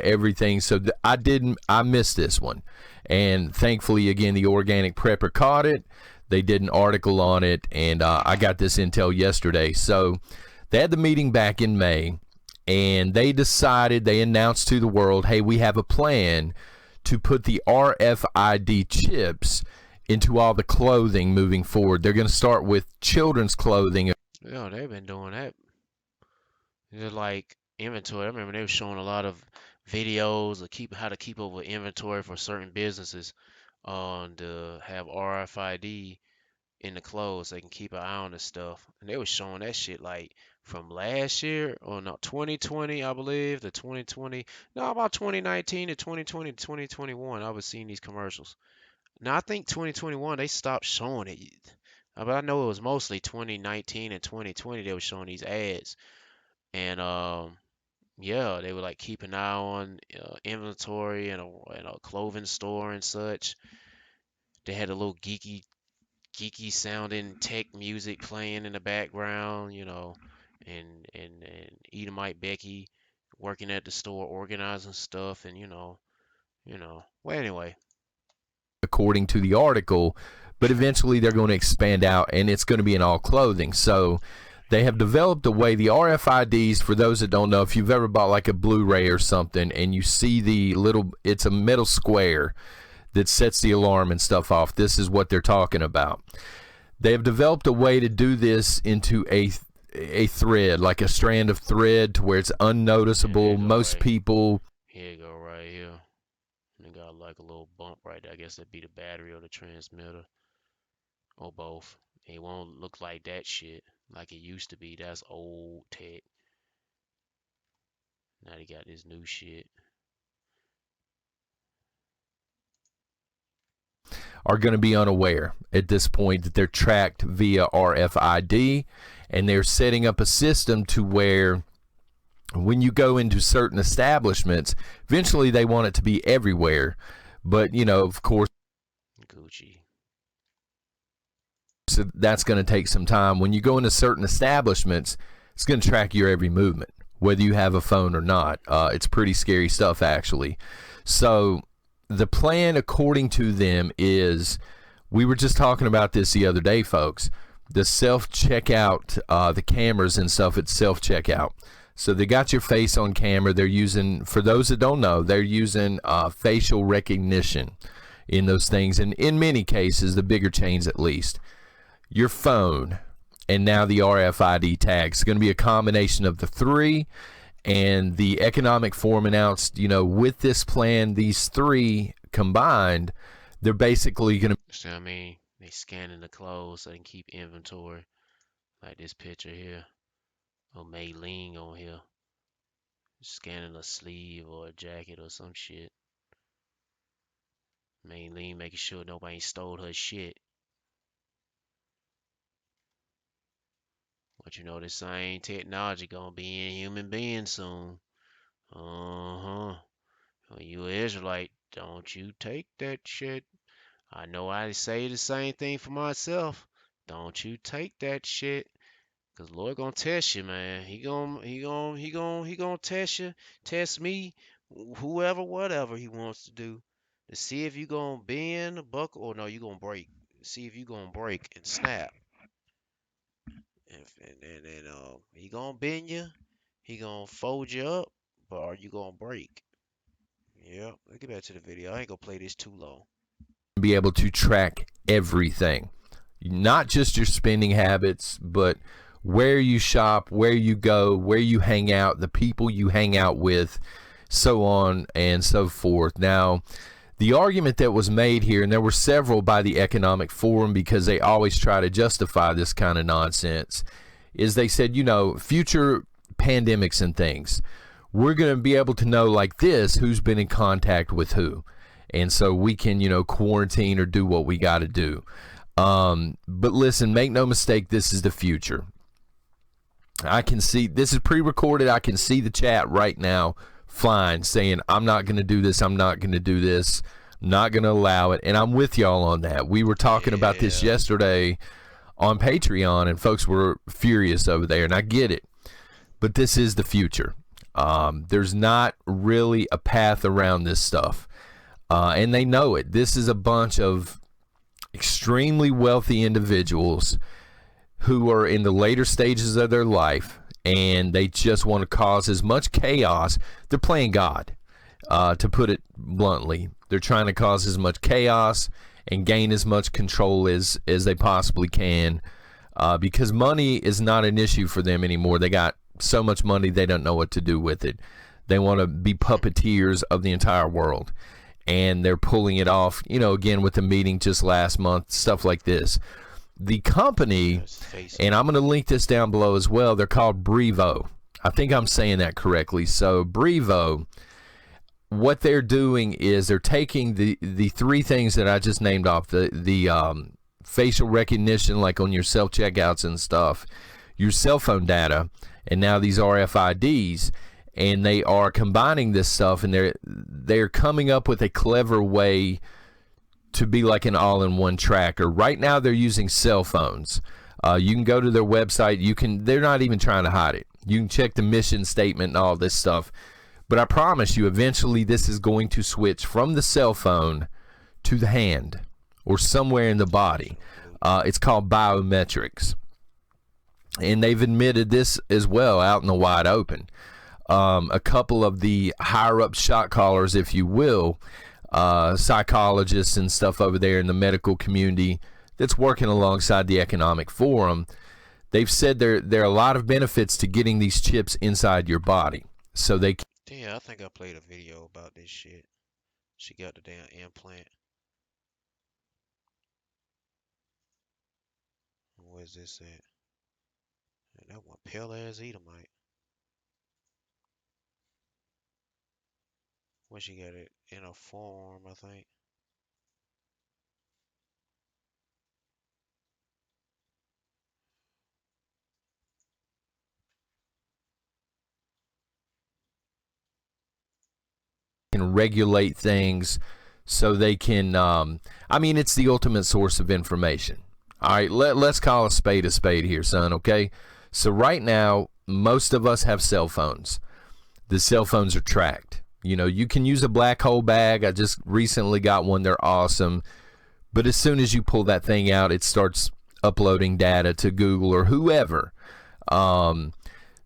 S8: Everything, so I missed this one, and thankfully again the Organic Prepper caught it. They did an article on it, and I got this intel yesterday. So they had the meeting back in May, and they announced to the world, hey, we have a plan to put the RFID chips into all the clothing moving forward. They're going to start with children's clothing.
S1: Yeah, they've been doing that. Just like inventory. I remember they were showing a lot of videos of how to keep over inventory for certain businesses to have RFID in the clothes so they can keep an eye on the stuff. And they were showing that shit like from last year, or no, 2020, I believe, to 2020. No, about 2019 to 2020 to 2021. I was seeing these commercials. Now I think 2021 they stopped showing it. But I know it was mostly 2019 and 2020 they were showing these ads. And yeah, they would like keep an eye on inventory in a clothing store and such. They had a little geeky sounding tech music playing in the background, and Edomite Becky working at the store, organizing stuff, and Well, anyway,
S8: according to the article, but eventually they're going to expand out and it's going to be in all clothing. So they have developed a way, the RFIDs, for those that don't know, if you've ever bought like a Blu-ray or something and you see the little, it's a metal square that sets the alarm and stuff off. This is what they're talking about. They have developed a way to do this into a thread, like a strand of thread, to where it's unnoticeable. Most people.
S1: Here you go, right here. And it got like a little bump right there. I guess that'd be the battery or the transmitter, or both. It won't look like that shit like it used to be. That's old tech. Now they got this new shit.
S8: Are going to be unaware at this point that they're tracked via RFID, and they're setting up a system to where when you go into certain establishments, eventually they want it to be everywhere, but of course,
S1: Gucci.
S8: So that's going to take some time. When you go into certain establishments, it's going to track your every movement, whether you have a phone or not. It's pretty scary stuff, actually. So the plan, according to them, is, we were just talking about this the other day, folks, the self-checkout, the cameras and stuff at self-checkout. So they got your face on camera. They're using, for those that don't know, they're using facial recognition in those things. And in many cases, the bigger chains at least, your phone and now the RFID tag. It's going to be a combination of the three. And the Economic Forum announced, with this plan, these three combined, they're basically going to.
S1: See what I mean? They scanning the clothes so they can keep inventory. Like this picture here. Or Maylene on here. Scanning a sleeve or a jacket or some shit. Maylene making sure nobody stole her shit. But this same technology gonna be in human beings soon. Well, you an Israelite, don't you take that shit. I know I say the same thing for myself. Don't you take that shit. Cause Lord gonna test you, man. He gonna test you, test me, whoever, whatever he wants to do, to see if you gonna bend, buckle, or no, you gonna break. See if you gonna break and snap. And he gonna bend you, he gonna fold you up, but are you gonna break? Yep. Let's get back to the video. I ain't gonna play this too long.
S8: Be able to track everything, not just your spending habits, but where you shop, where you go, where you hang out, the people you hang out with, so on and so forth. Now, the argument that was made here, and there were several by the Economic Forum, because they always try to justify this kind of nonsense, is they said, future pandemics and things, we're going to be able to know like this who's been in contact with who. And so we can, quarantine or do what we got to do. But listen, make no mistake, this is the future. I can see, this is pre-recorded. I can see the chat right now flying, saying, I'm not going to do this. I'm not going to do this. I'm not going to allow it. And I'm with y'all on that. We were talking about this yesterday on Patreon, and folks were furious over there, and I get it. But this is the future. There's not really a path around this stuff. And they know it. This is a bunch of extremely wealthy individuals who are in the later stages of their life, and they just want to cause as much chaos. They're playing God, to put it bluntly. They're trying to cause as much chaos and gain as much control as they possibly can, because money is not an issue for them anymore. They got so much money they don't know what to do with it. They want to be puppeteers of the entire world, and they're pulling it off, again, with the meeting just last month, stuff like this. The company, and I'm going to link this down below as well, they're called Brevo. I think I'm saying that correctly. So Brevo, what they're doing is they're taking the three things that I just named off, the facial recognition, like on your self-checkouts and stuff, your cell phone data, and now these RFIDs, and they are combining this stuff, and they're coming up with a clever way to be like an all-in-one tracker. Right now they're using cell phones. You can go to their website. They're not even trying to hide it. You can check the mission statement and all this stuff. But I promise you, eventually this is going to switch from the cell phone to the hand or somewhere in the body. It's called biometrics. And they've admitted this as well out in the wide open. A couple of the higher up shot callers, if you will, psychologists and stuff over there in the medical community that's working alongside the Economic Forum, they've said there are a lot of benefits to getting these chips inside your body. So they
S1: Yeah, I think I played a video about this shit. She got the damn implant. Where's this at? And that one pale ass Edomite. Where she got it in a form, I think.
S8: can regulate things so they can I mean, it's the ultimate source of information. All right, let's call a spade here, son. Okay, so right now most of us have cell phones. The cell phones are tracked. You know, you can use a black hole bag. I just recently got one. They're awesome. But as soon as you pull that thing out, it starts uploading data to Google or whoever.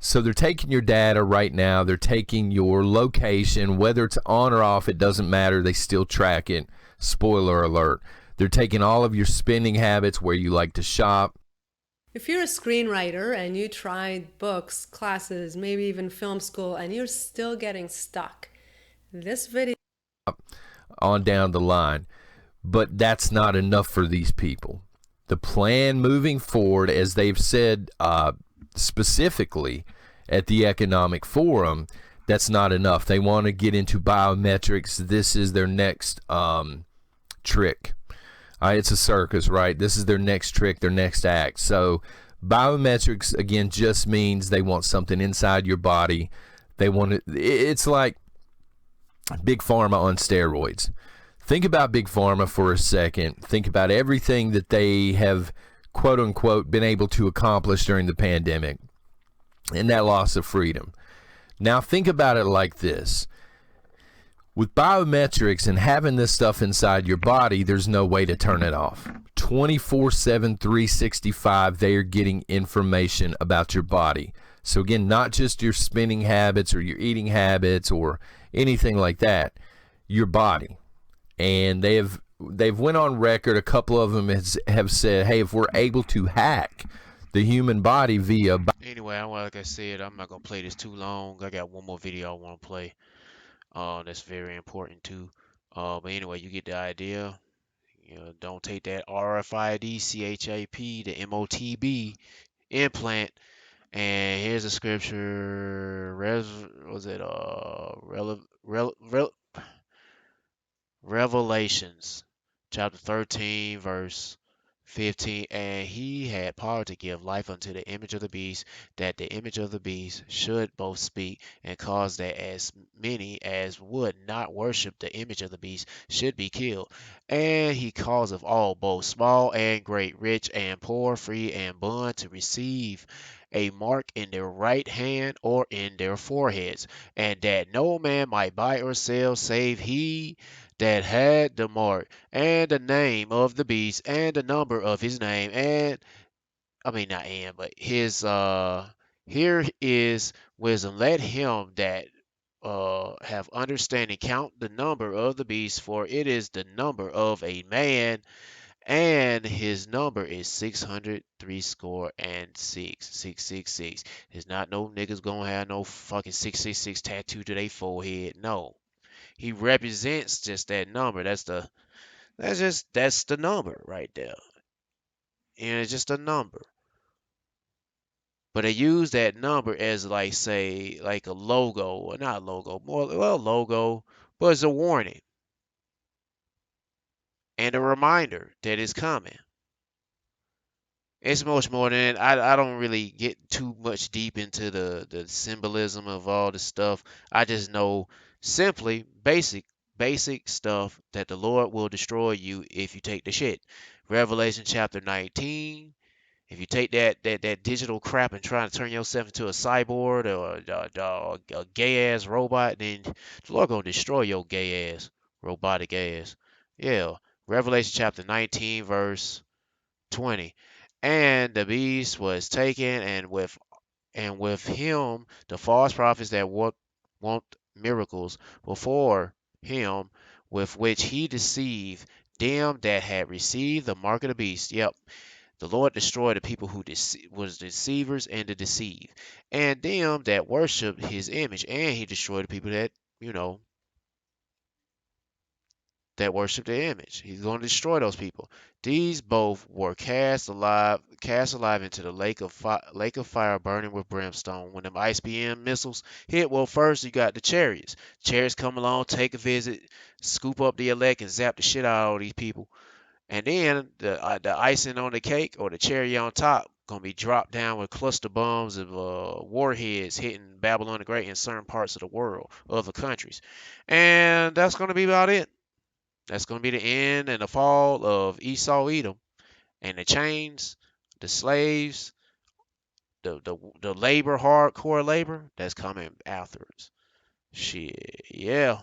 S8: So they're taking your data right now. They're taking your location, whether it's on or off, it doesn't matter. They still track it. Spoiler alert. They're taking all of your spending habits, where you like to shop.
S9: If you're a screenwriter and you tried books, classes, maybe even film school, and you're still getting stuck, this video
S8: On down the line. But that's not enough for these people. The plan moving forward, as they've said specifically at the Economic Forum, that's not enough. They want to get into biometrics. This is their next trick. It's a circus, right? This is their next trick, their next act. So biometrics, again, just means they want something inside your body. They want it. It's like Big Pharma on steroids. Think about Big Pharma for a second. Think about everything that they have, quote unquote, been able to accomplish during the pandemic and that loss of freedom. Now think about it like this. With biometrics and having this stuff inside your body, there's no way to turn it off. 24/7, 365, they are getting information about your body. So again, not just your spending habits or your eating habits or anything like that, your body. And they've went on record, a couple of them have said, hey, if we're able to hack the human body via...
S1: Anyway, like I said, I'm not going to play this too long. I got one more video I want to play. That's very important too. But anyway, you get the idea. You know, don't take that RFID, CHAP, the MOTB implant. And here's a scripture. Revelations, chapter 13, verse 15. And he had power to give life unto the image of the beast, that the image of the beast should both speak, and cause that as many as would not worship the image of the beast should be killed. And he causeth all, both small and great, rich and poor, free and bond, to receive a mark in their right hand or in their foreheads, and that no man might buy or sell save he that had the mark, and the name of the beast, and the number of his name, and I mean not and, but his here is wisdom. Let him that have understanding count the number of the beast, for it is the number of a man, and his number is 636. There's not no niggas gonna have no fucking 666 tattooed to their forehead. No. He represents just that number. That's the number right there. And it's just a number. But they use that number as like, say, like a logo, or not logo, more well logo, but it's a warning and a reminder that it's coming. It's much more than I don't really get too much deep into the symbolism of all this stuff. I just know simply basic stuff that the Lord will destroy you if you take the shit. Revelation chapter 19, If you take that digital crap and try to turn yourself into a cyborg or a gay ass robot, then the Lord gonna destroy your gay ass, robotic ass. Yeah. Revelation chapter 19, verse 20. And the beast was taken, and with him the false prophets that want miracles before him, with which he deceived them that had received the mark of the beast. Yep, the Lord destroyed the people who was deceivers and the deceived, and them that worshipped his image, and he destroyed the people that, you know, that worship the image. He's going to destroy those people. These both were cast alive into the lake of fire burning with brimstone. When them ICBM missiles hit, well, first you got the chariots. Chariots come along, take a visit, scoop up the elect, and zap the shit out of all these people. And then the icing on the cake, or the cherry on top, gonna be dropped down with cluster bombs of warheads hitting Babylon the Great in certain parts of the world, other countries, and that's gonna be about it. That's going to be the end and the fall of Esau Edom, and the chains, the slaves, the labor, hardcore labor that's coming afterwards. Shit, yeah.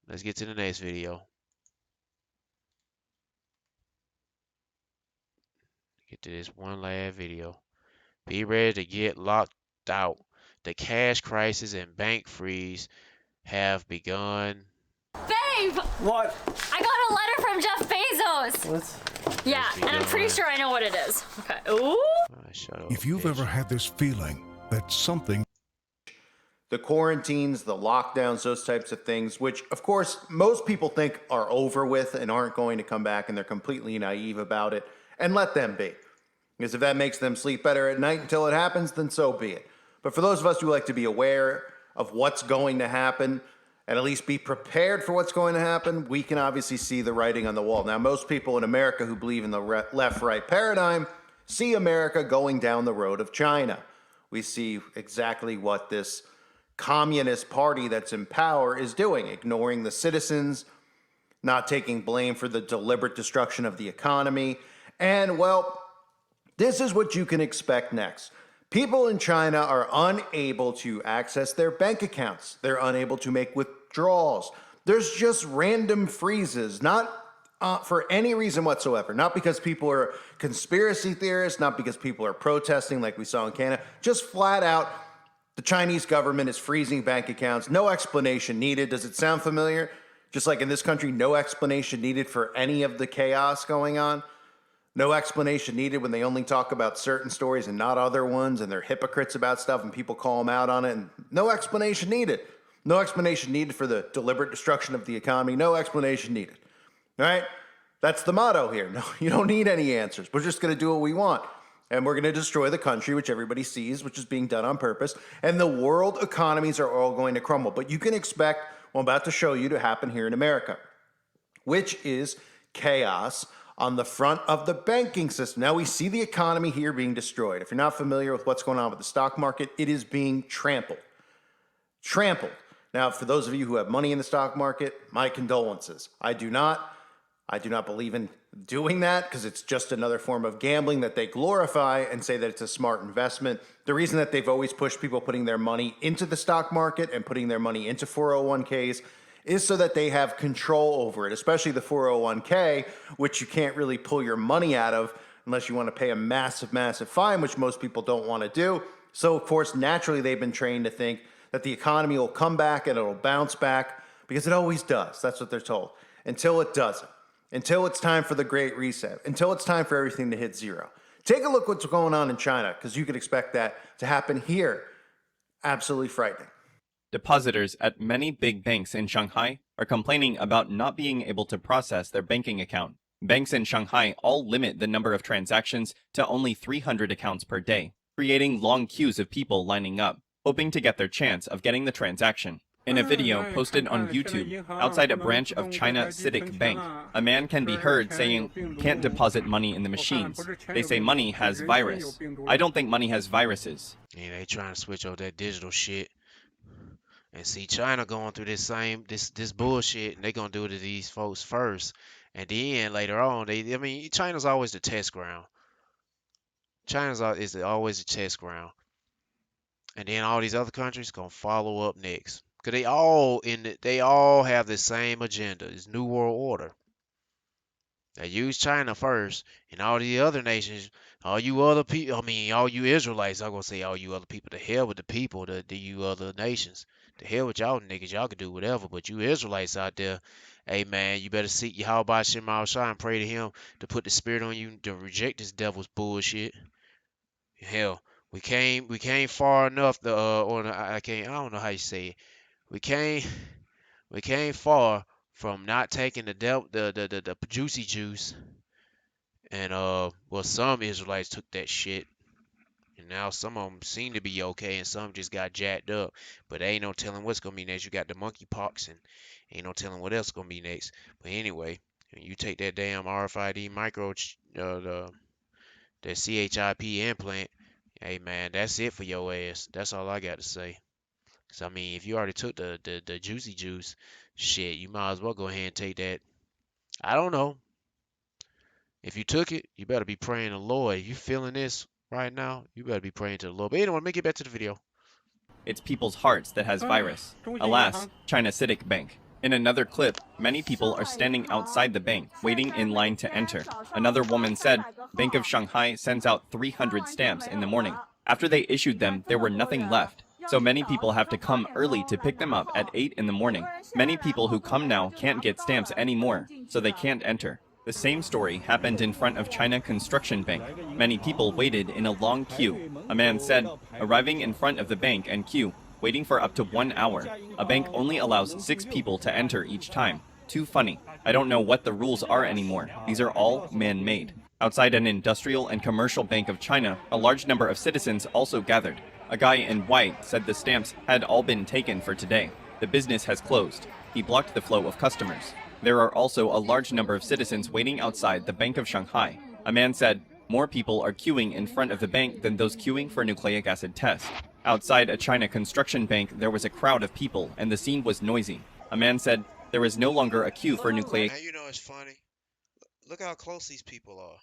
S1: Let's get to the next video. Get to this one last video. Be ready to get locked out. The cash crisis and bank freeze have begun.
S2: Babe!
S7: What?
S2: I got a letter from Jeff Bezos!
S7: What?
S2: Yeah, and I'm pretty sure I know what it is. Okay. Ooh!
S1: Shut up,
S10: If you've
S1: bitch.
S10: ever had this feeling that something
S11: The quarantines, the lockdowns, those types of things, which of course most people think are over with and aren't going to come back, and they're completely naive about it, and let them be. Because if that makes them sleep better at night until it happens, then so be it. But for those of us who like to be aware of what's going to happen and at least be prepared for what's going to happen, we can obviously see the writing on the wall. Now, most people in America who believe in the left-right paradigm see America going down the road of China. We see exactly what this communist party that's in power is doing, ignoring the citizens, not taking blame for the deliberate destruction of the economy. And, well, this is what you can expect next. People in China are unable to access their bank accounts. They're unable to make withdrawals. There's just random freezes, not for any reason whatsoever. Not because people are conspiracy theorists, not because people are protesting like we saw in Canada. Just flat out, the Chinese government is freezing bank accounts. No explanation needed. Does it sound familiar? Just like in this country, no explanation needed for any of the chaos going on. No explanation needed when they only talk about certain stories and not other ones, and they're hypocrites about stuff and people call them out on it. And no explanation needed. No explanation needed for the deliberate destruction of the economy. No explanation needed. All right? That's the motto here. No, you don't need any answers. We're just going to do what we want. And we're going to destroy the country, which everybody sees, which is being done on purpose. And the world economies are all going to crumble. But you can expect what I'm about to show you to happen here in America, which is chaos on the front of the banking system. Now we see the economy here being destroyed. If you're not familiar with what's going on with the stock market, it is being trampled. Trampled. Now, for those of you who have money in the stock market, my condolences. I do not believe in doing that because it's just another form of gambling that they glorify and say that it's a smart investment. The reason that they've always pushed people putting their money into the stock market and putting their money into 401ks is so that they have control over it, especially the 401k, which you can't really pull your money out of unless you want to pay a massive, massive fine, which most people don't want to do. So, of course, naturally, they've been trained to think that the economy will come back and it'll bounce back because it always does. That's what they're told. Until it doesn't. Until it's time for the Great Reset. Until it's time for everything to hit zero. Take a look what's going on in China, because you could expect that to happen here. Absolutely frightening.
S12: Depositors at many big banks in Shanghai are complaining about not being able to process their banking account. Banks in Shanghai all limit the number of transactions to only 300 accounts per day, creating long queues of people lining up, hoping to get their chance of getting the transaction. In a video posted on YouTube, outside a branch of China CITIC Bank, a man can be heard saying, "Can't deposit money in the machines. They say money has virus. I don't think money has viruses."
S1: Yeah, they trying to switch over that digital shit. And see, China going through this bullshit, and they gonna do it to these folks first, and then later on, China's always the test ground. Is always a test ground. And then all these other countries gonna follow up next. Cause they all have the same agenda. It's New World Order. They use China first, and all the other nations, all you other people, I mean, all you Israelites, I'm gonna say all you other people, the hell with the people, the you other nations. The hell with y'all niggas, y'all can do whatever, but you Israelites out there, hey man, you better seek Yahweh Shem Shai and pray to him to put the spirit on you to reject this devil's bullshit. Hell, we came far enough to or I don't know how you say it. We came far from not taking the juicy juice, and well, some Israelites took that shit, and now some of them seem to be okay, and some just got jacked up. But ain't no telling what's gonna be next. You got the monkeypox, and ain't no telling what else gonna be next. But anyway, when you take that damn RFID micro, the CHIP implant, hey man, that's it for your ass. That's all I got to say. 'Cause I mean, if you already took the juicy juice, shit, you might as well go ahead and take that. I don't know. If you took it, you better be praying to the Lord. If you feeling this right now, you better be praying to the Lord. But anyway, let me get back to the video.
S12: It's people's hearts that has virus. Alas, China CITIC Bank. In another clip, many people are standing outside the bank, waiting in line to enter. Another woman said, Bank of Shanghai sends out 300 stamps in the morning. After they issued them, there were nothing left. So many people have to come early to pick them up at 8 in the morning. Many people who come now can't get stamps anymore, so they can't enter. The same story happened in front of China Construction Bank. Many people waited in a long queue. A man said, arriving in front of the bank and queue, waiting for up to 1 hour. A bank only allows 6 people to enter each time. Too funny. I don't know what the rules are anymore. These are all man-made. Outside an industrial and commercial bank of China, a large number of citizens also gathered. A guy in white said the stamps had all been taken for today. The business has closed. He blocked the flow of customers. There are also a large number of citizens waiting outside the Bank of Shanghai. A man said, more people are queuing in front of the bank than those queuing for nucleic acid tests. Outside a China construction bank, there was a crowd of people, and the scene was noisy. A man said, there is no longer a queue for nucleic...
S1: Now you know it's funny. Look how close these people are.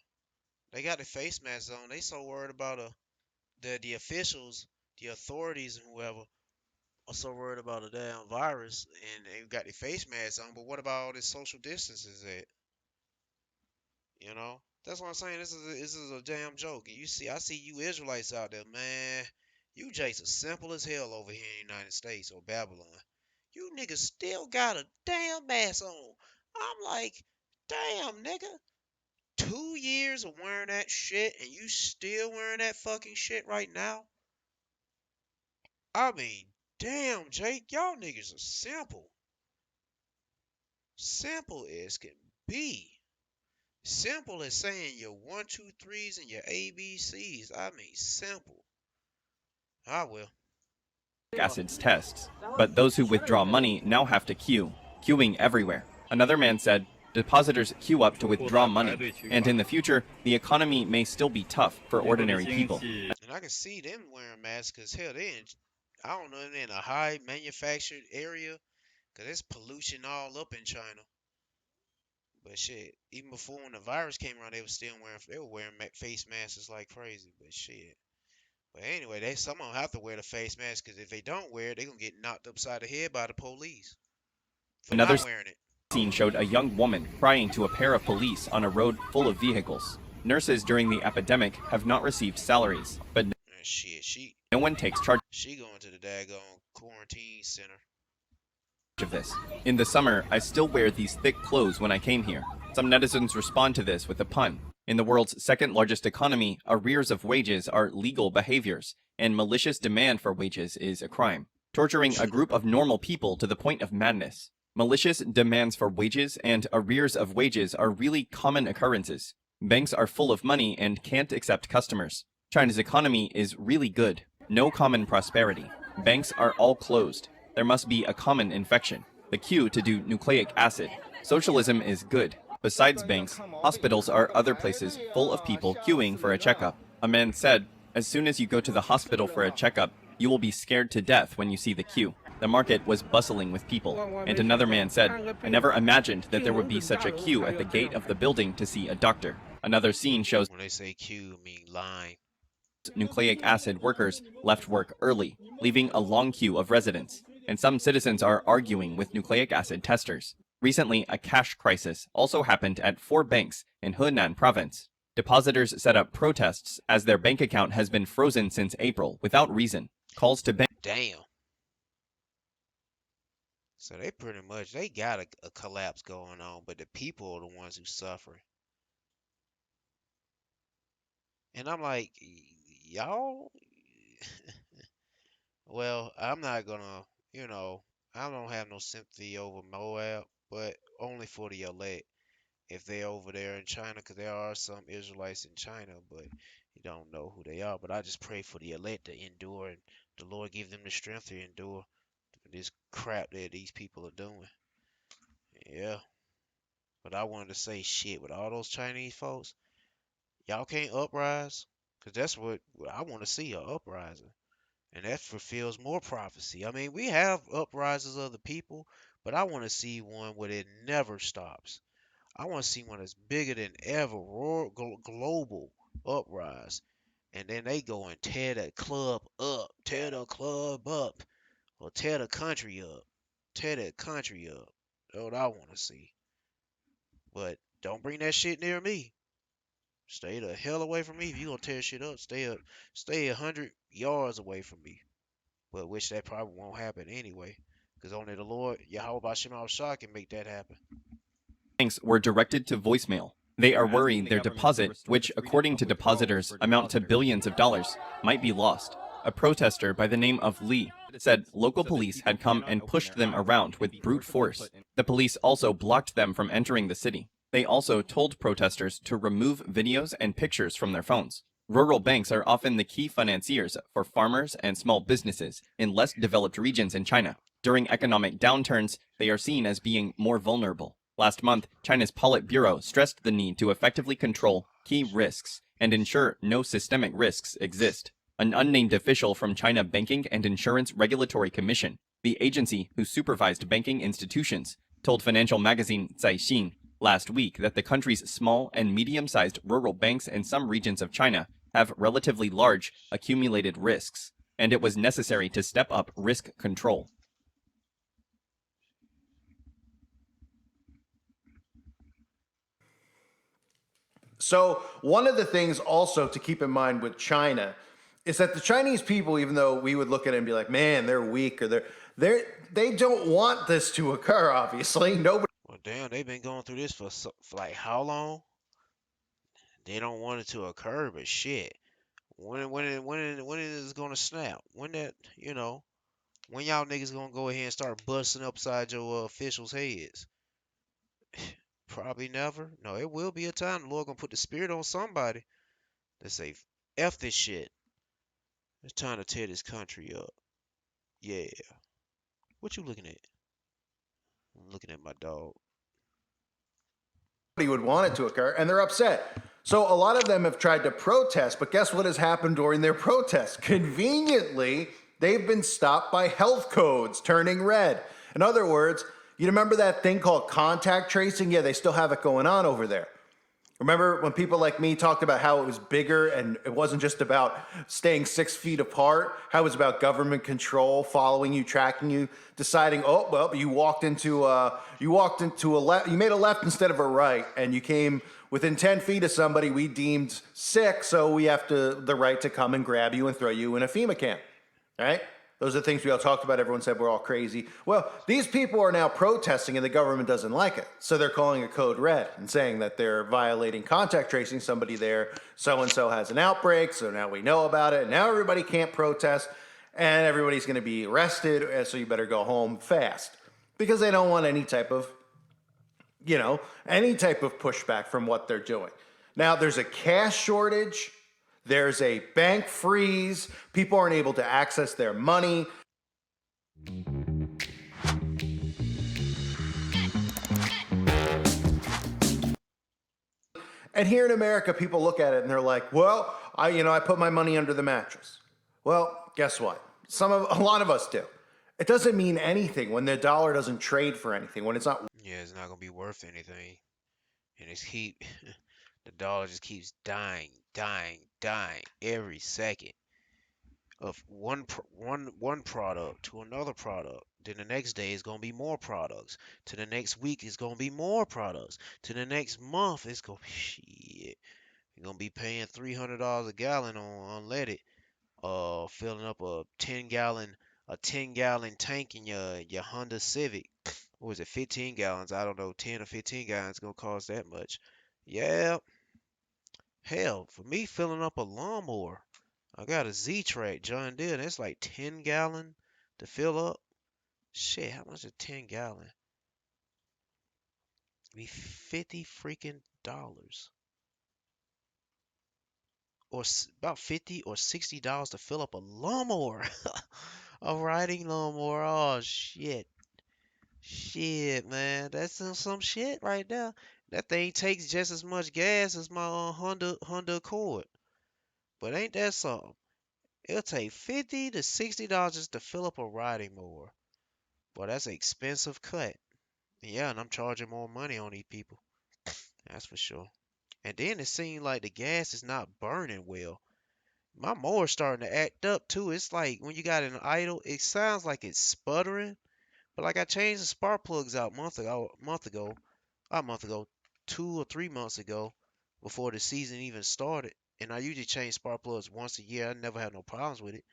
S1: They got the face masks on. They so worried about the officials, the authorities, and whoever are so worried about a damn virus, and they got the face masks on. But what about all this social distances at? You know, that's what I'm saying. This is a damn joke. And I see you Israelites out there, man. You jakes are simple as hell over here in the United States or Babylon. You niggas still got a damn mask on. I'm like, damn, nigga. 2 years of wearing that shit, and you still wearing that fucking shit right now? I mean, damn, Jake, y'all niggas are simple. Simple as can be. Simple as saying your 1, 2, 3s and your ABCs. I mean, simple. I will.
S12: acids tests. But those who withdraw money now have to queue, queuing everywhere. Another man said, depositors queue up to withdraw money, and in the future, the economy may still be tough for ordinary people.
S1: And I can see them wearing masks because, hell, I don't know, they're in a high manufactured area because there's pollution all up in China. But shit, even before when the virus came around, they were wearing face masks like crazy. But shit. But anyway, some of them have to wear the face mask because if they don't wear it, they're gonna get knocked upside the head by the police for
S12: Another
S1: not wearing it.
S12: scene showed a young woman crying to a pair of police on a road full of vehicles. Nurses during the epidemic have not received salaries, but no one takes charge.
S1: She going to the daggone quarantine center.
S12: Of this. In the summer, I still wear these thick clothes when I came here. Some netizens respond to this with a pun. In the world's second largest economy, arrears of wages are legal behaviors, and malicious demand for wages is a crime. Torturing a group of normal people to the point of madness. Malicious demands for wages and arrears of wages are really common occurrences. Banks are full of money and can't accept customers. China's economy is really good. No common prosperity. Banks are all closed. There must be a common infection. The queue to do nucleic acid. Socialism is good. Besides banks, hospitals are other places full of people queuing for a checkup. A man said, as soon as you go to the hospital for a checkup, you will be scared to death when you see the queue. The market was bustling with people. And another man said, I never imagined that there would be such a queue at the gate of the building to see a doctor. Another scene shows
S1: when they say queue, I mean line.
S12: nucleic acid workers left work early, leaving a long queue of residents, and some citizens are arguing with nucleic acid testers. Recently, a cash crisis also happened at 4 banks in Henan province. Depositors set up protests as their bank account has been frozen since April without reason. Calls to bank.
S1: Damn. So they pretty much, they got a collapse going on, but the people are the ones who suffer. And I'm like, y'all, well, I'm not gonna, you know, I don't have no sympathy over Moab, but only for the elect if they're over there in China, because there are some Israelites in China, but you don't know who they are. But I just pray for the elect to endure, and the Lord give them the strength to endure this crap that these people are doing. Yeah. But I wanted to say shit with all those Chinese folks. Y'all can't uprise, because that's what I want to see, a uprising. And that fulfills more prophecy. I mean, we have uprises of the people, but I want to see one where it never stops. I want to see one that's bigger than ever, global uprise. And then they go and tear that club up, tear the club up, or tear the country up, tear that country up. That's what I want to see. But don't bring that shit near me. Stay the hell away from me. If you gonna tear shit up, stay 100 yards away from me. But which that probably won't happen anyway, because only the Lord Yahweh Bashim Shah can make that happen.
S12: Banks were directed to voicemail. They are worried their deposit, which according to depositors amount to billions of dollars, might be lost. A protester by the name of Li said local police had come and pushed them around with brute force. The police also blocked them from entering the city. They also told protesters to remove videos and pictures from their phones. Rural banks are often the key financiers for farmers and small businesses in less developed regions in China. During economic downturns, they are seen as being more vulnerable. Last month, China's Politburo stressed the need to effectively control key risks and ensure no systemic risks exist. An unnamed official from China Banking and Insurance Regulatory Commission, the agency who supervised banking institutions, told financial magazine Caixin last week that the country's small and medium-sized rural banks in some regions of China have relatively large accumulated risks, and it was necessary to step up risk control.
S11: So one of the things also to keep in mind with China is that the Chinese people, even though we would look at it and be like, man, they're weak, or they don't want this to occur, obviously. Nobody.
S1: Well, damn, they've been going through this for like how long? They don't want it to occur, but shit. When it is gonna snap? When that, when y'all niggas gonna go ahead and start busting upside your officials' heads? Probably never. No, it will be a time the Lord gonna put the spirit on somebody that say, F this shit. It's time to tear this country up. Yeah. What you looking at? I'm looking at my dog.
S11: Would want it to occur, and they're upset. So a lot of them have tried to protest, but guess what has happened during their protests? Conveniently, they've been stopped by health codes turning red. In other words, you remember that thing called contact tracing? Yeah, they still have it going on over there. Remember when people like me talked about how it was bigger and it wasn't just about staying 6 feet apart, how it was about government control, following you, tracking you, deciding, oh, well, you made a left instead of a right, and you came within 10 feet of somebody we deemed sick, so we have the right to come and grab you and throw you in a FEMA camp, right? Those are the things we all talked about. Everyone said we're all crazy. Well, these people are now protesting and the government doesn't like it. So they're calling a code red and saying that they're violating contact tracing. Somebody there, so-and-so has an outbreak, so now we know about it. Now everybody can't protest and everybody's going to be arrested, so you better go home fast. Because they don't want any type of pushback from what they're doing. Now, there's a cash shortage. There's a bank freeze. People aren't able to access their money. And here in America, people look at it and they're like, well, I put my money under the mattress. Well, guess what? A lot of us do. It doesn't mean anything when the dollar doesn't trade for anything, when it's not.
S1: Yeah, it's not gonna be worth anything. And it's The dollar just keeps dying, dying, dying every second of one product to another product. Then the next day is gonna be more products. To the next week is gonna be more products. To the next month it's gonna be shit. You're gonna be paying $300 a gallon on unleaded. Filling up a 10 gallon tank in your Honda Civic. What was it, 15 gallons? I don't know, 10 or 15 gallons gonna cost that much. Yeah, hell, for me filling up a lawnmower, I got a Z-Track John Deere. That's like 10 gallon to fill up. Shit, how much is 10 gallon? Be 50 freaking dollars, or about 50 or $60 to fill up a lawnmower. A riding lawnmower. Oh shit. Shit, man. That's some shit right there. That thing takes just as much gas as my Honda Accord. But ain't that something? It'll take $50 to $60 just to fill up a riding mower. Boy, that's an expensive cut. Yeah, and I'm charging more money on these people. That's for sure. And then it seems like the gas is not burning well. My mower's starting to act up too. It's like when you got it in idle, it sounds like it's sputtering. But like I changed the spark plugs out a month ago, 2 or 3 months ago, before the season even started. And I usually change spark plugs once a year. I never had no problems with it.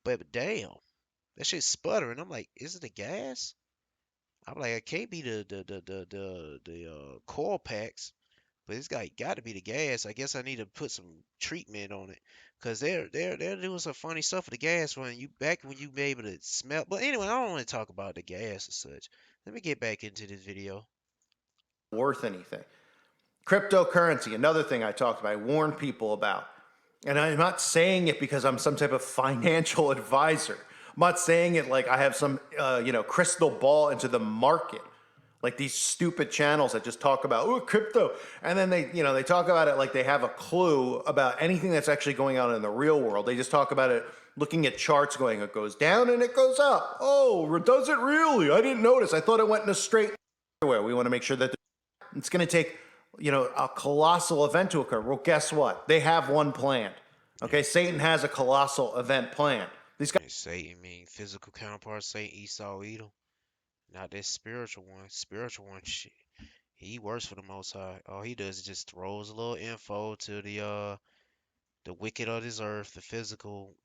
S1: But damn, that shit's sputtering. I'm like, is it the gas? I'm like, it can't be the coil packs, but it's got to be the gas. I guess I need to put some treatment on it, cause they're doing some funny stuff with the gas when you be able to smell. But anyway, I don't want to talk about the gas and such. Let me get back into this video.
S11: Worth anything. Cryptocurrency, another thing I talked about, I warned people about. And I'm not saying it because I'm some type of financial advisor. I'm not saying it like I have some, crystal ball into the market. Like these stupid channels that just talk about, crypto. And then they talk about it like they have a clue about anything that's actually going on in the real world. They just talk about it looking at charts going, it goes down and it goes up. Oh, does it really? I didn't notice. I thought it went in a straight everywhere. We want to make sure that it's going to take, a colossal event to occur. Well, guess what? They have one planned. Okay, Satan has a colossal event planned. These guys.
S1: Satan mean physical counterpart Satan, Esau, Edom. Not this spiritual one. Spiritual one, shit. He works for the Most High. All he does is just throws a little info to the wicked of this earth, the physical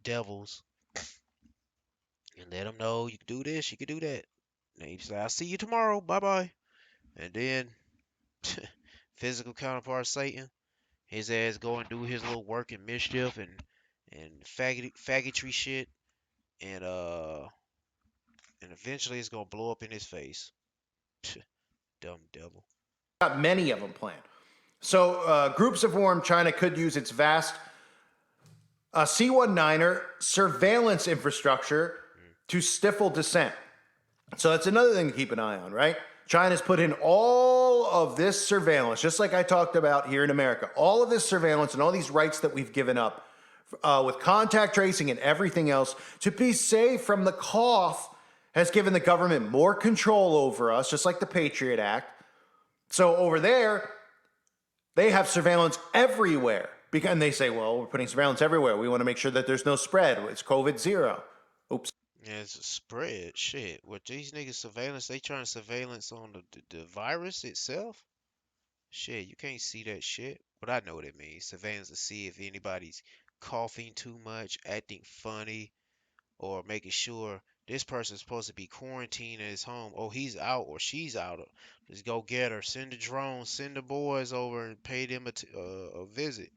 S1: devils, and let them know you can do this, you can do that. And he say, "I'll see you tomorrow. Bye bye." And then physical counterpart Satan, his ass go and do his little work and mischief and faggotry shit, and eventually it's gonna blow up in his face. Dumb devil.
S11: Got many of them planned. So groups have warned China could use its vast C-19er surveillance infrastructure to stifle dissent. So that's another thing to keep an eye on, right? China's put in all of this surveillance, just like I talked about here in America, all of this surveillance and all these rights that we've given up with contact tracing and everything else to be safe from the cough has given the government more control over us, just like the Patriot Act. So over there, they have surveillance everywhere. And they say, well, we're putting surveillance everywhere. We want to make sure that there's no spread. It's COVID-0. Oops.
S1: Yeah, it's a spread. Shit. What these niggas surveillance, they trying to surveillance on the virus itself? Shit, you can't see that shit. But I know what it means. Surveillance to see if anybody's coughing too much, acting funny, or making sure this person's supposed to be quarantined at his home. Oh, he's out or she's out. Just go get her. Send the drone. Send the boys over and pay them a visit.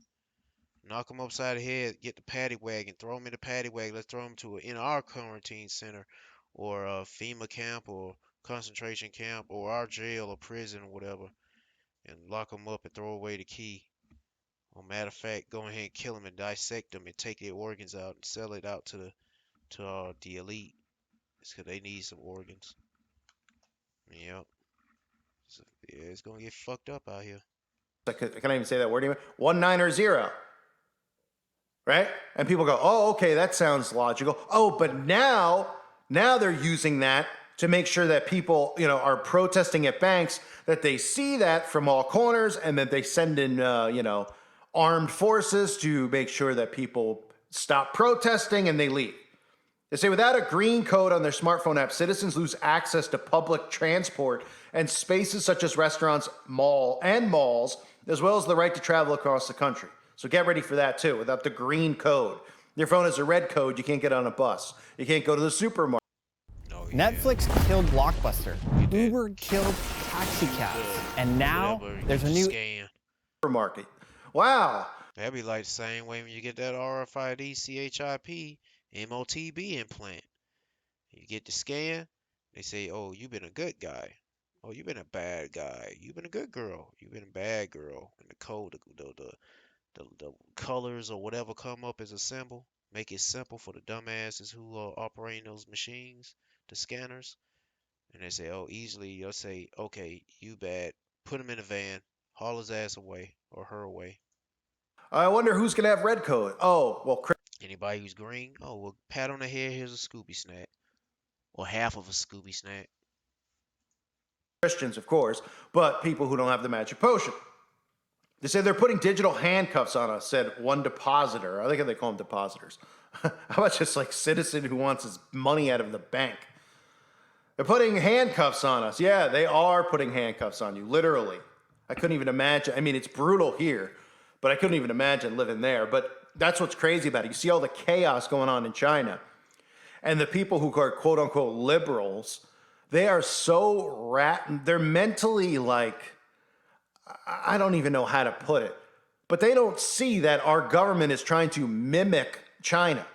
S1: Knock them upside the head. Get the paddy wagon. Throw them in the paddy wagon. Let's throw them in our quarantine center, or a FEMA camp, or concentration camp, or our jail or prison or whatever, and lock them up and throw away the key. Or matter of fact, go ahead and kill them and dissect them and take their organs out and sell it out to the elite. It's because they need some organs. Yep. So, yeah, it's gonna get fucked up out here.
S11: I can't even say that word anymore. 190, right? And people go, oh, okay, that sounds logical. Oh, but now they're using that to make sure that people, are protesting at banks, that they see that from all corners, and that they send in, armed forces to make sure that people stop protesting and they leave. They say without a green code on their smartphone app, citizens lose access to public transport and spaces such as restaurants, malls, as well as the right to travel across the country. So get ready for that too. Without the green code, your phone has a red code, you can't get on a bus. You can't go to the supermarket.
S1: Oh, yeah.
S13: Netflix killed Blockbuster. Uber killed taxi cabs. And now there's a new
S11: supermarket. Wow.
S1: That'd be like the same way when you get that RFID CHIP MOTB implant. You get the scan, they say, "Oh, you've been a good guy. Oh, you've been a bad guy. You've been a good girl. You've been a bad girl." And the code, the colors or whatever come up as a symbol, make it simple for the dumbasses who are operating those machines, the scanners. And they say, "Oh, easily." You'll say, "Okay, you bad. Put him in a van, haul his ass away or her away."
S11: I wonder who's going to have red code. Oh, well,
S1: Anybody who's green, oh, well, pat on the head, here's a Scooby snack. Or half of a Scooby snack.
S11: Christians, of course, but people who don't have the magic potion. They say they're putting digital handcuffs on us, said one depositor. I think they call them depositors. How about just like citizen who wants his money out of the bank? They're putting handcuffs on us. Yeah, they are putting handcuffs on you, literally. I couldn't even imagine. I mean, it's brutal here, but I couldn't even imagine living there. But that's what's crazy about it. You see all the chaos going on in China. And the people who are quote unquote liberals, they are so they're mentally like, I don't even know how to put it, but they don't see that our government is trying to mimic China,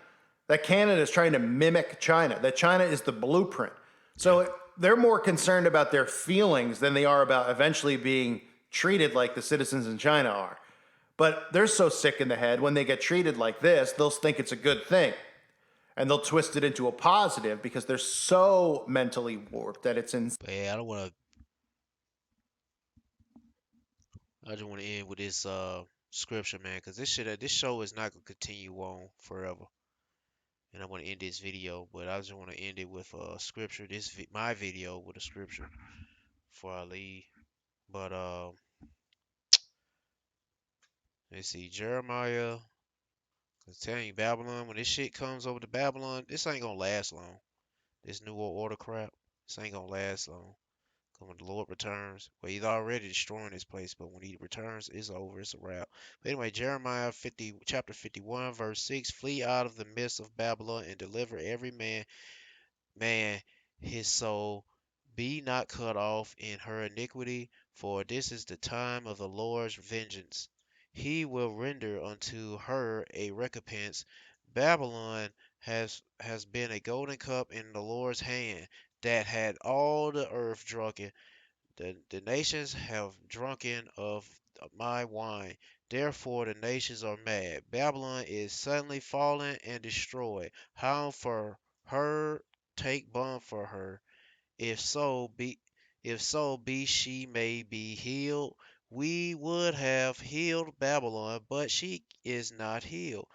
S11: that Canada is trying to mimic China, that China is the blueprint. So they're more concerned about their feelings than they are about eventually being treated like the citizens in China are. But they're so sick in the head when they get treated like this, they'll think it's a good thing. And they'll twist it into a positive because they're so mentally warped that it's in.
S1: Yeah, I just want to end with this scripture, man, because this show is not gonna continue on forever. And I want to end this video, but I just want to end it with scripture. My video with a scripture before I leave. But let's see, Jeremiah. I'm telling you, Babylon. When this shit comes over to Babylon, this ain't gonna last long. This New World Order crap, this ain't gonna last long. When the Lord returns, well, he's already destroying this place, but when he returns, it's over. It's a wrap. But anyway, Jeremiah 50, chapter 51, verse 6: Flee out of the midst of Babylon and deliver every man his soul. Be not cut off in her iniquity, for this is the time of the Lord's vengeance. He will render unto her a recompense. Babylon has been a golden cup in the Lord's hand, that had all the earth drunken. The nations have drunken of my wine. Therefore the nations are mad. Babylon is suddenly fallen and destroyed. How for her take balm for her? If so be she may be healed. We would have healed Babylon, but she is not healed.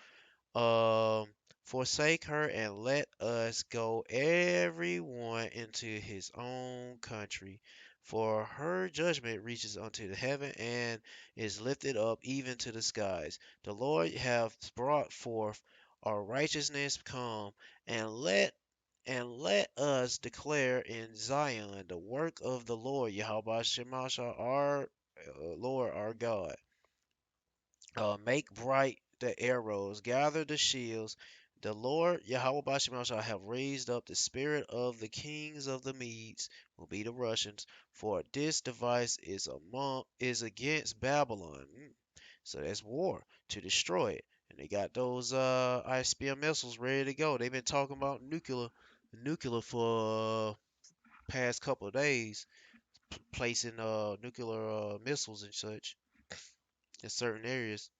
S1: Um, Forsake her and let us go everyone into his own country. For her judgment reaches unto the heaven and is lifted up even to the skies. The Lord hath brought forth our righteousness come, and let us declare in Zion the work of the Lord Yahweh Shemasha, our Lord our God. Make bright the arrows, gather the shields. The Lord Yahweh Bashemal have raised up the spirit of the kings of the Medes, will be the Russians, for this device is against Babylon. So that's war to destroy it. And they got those ISBM missiles ready to go. They've been talking about nuclear for past couple of days, placing nuclear missiles and such in certain areas.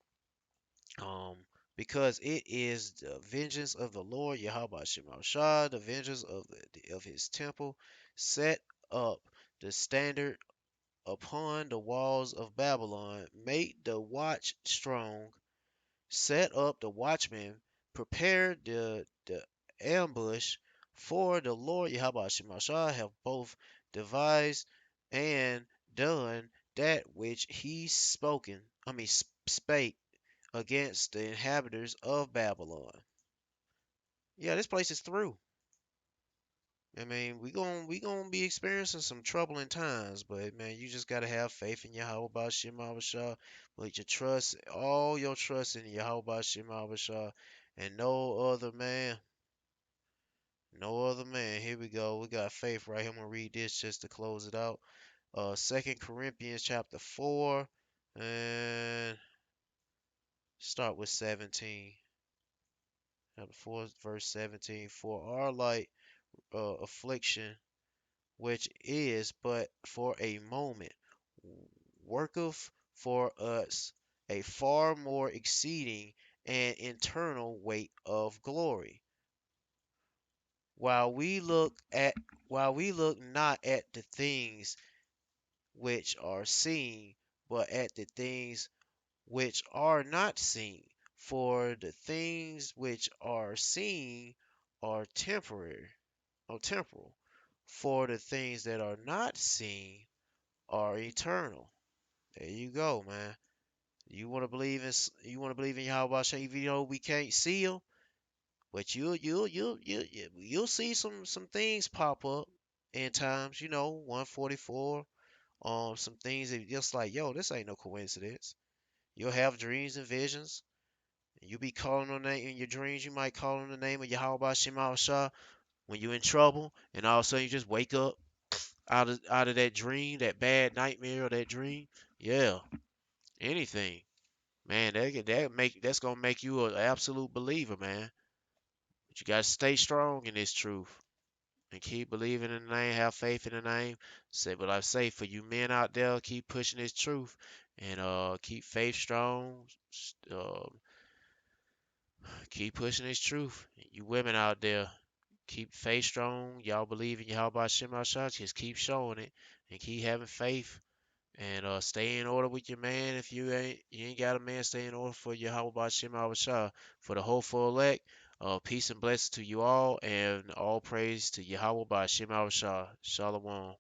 S1: Um, because it is the vengeance of the Lord Yahweh Shemal Shah, the vengeance of his temple, set up the standard upon the walls of Babylon, make the watch strong, set up the watchmen, prepare the ambush, For the Lord Yahweh Shemashah have both devised and done that which he spake against the inhabitants of Babylon. Yeah, this place is through. I mean, we gonna be experiencing some troubling times, but man, you just gotta have faith in Yahweh Bashim Abashah. Put your trust, all your trust in Yahweh Bashim Abashah, and no other man. No other man. Here we go. We got faith right here. I'm gonna read this just to close it out. 2 Corinthians chapter 4 and start with 17. Chapter 4, verse 17. For our light affliction, which is but for a moment, worketh for us a far more exceeding and eternal weight of glory. While we look at while we look not at the things which are seen, but at the things which are not seen. For the things which are seen are temporary or temporal. For the things that are not seen are eternal. There you go, man. You want to believe in Yahweh Shai, even though we can't see him, but you'll see some things pop up in times, 144. Some things that just like, yo, this ain't no coincidence. You'll have dreams and visions. And you'll be calling on that in your dreams. You might call on the name of Yahweh Shema Shah when you're in trouble, and all of a sudden you just wake up out of that dream, that bad nightmare or that dream. Yeah, anything, man. That's gonna make you an absolute believer, man. But you gotta stay strong in this truth and keep believing in the name, have faith in the name. Say what I say for you men out there, keep pushing this truth and keep faith strong. Uh, keep pushing this truth. You women out there, keep faith strong. Y'all believe in Yahweh Shema Shah. Just keep showing it and keep having faith. And stay in order with your man. If you ain't got a man, stay in order for Yahweh Shema Shah. For the hopeful elect, peace and blessings to you all, and all praise to Yahweh Shema Shah. Shalom.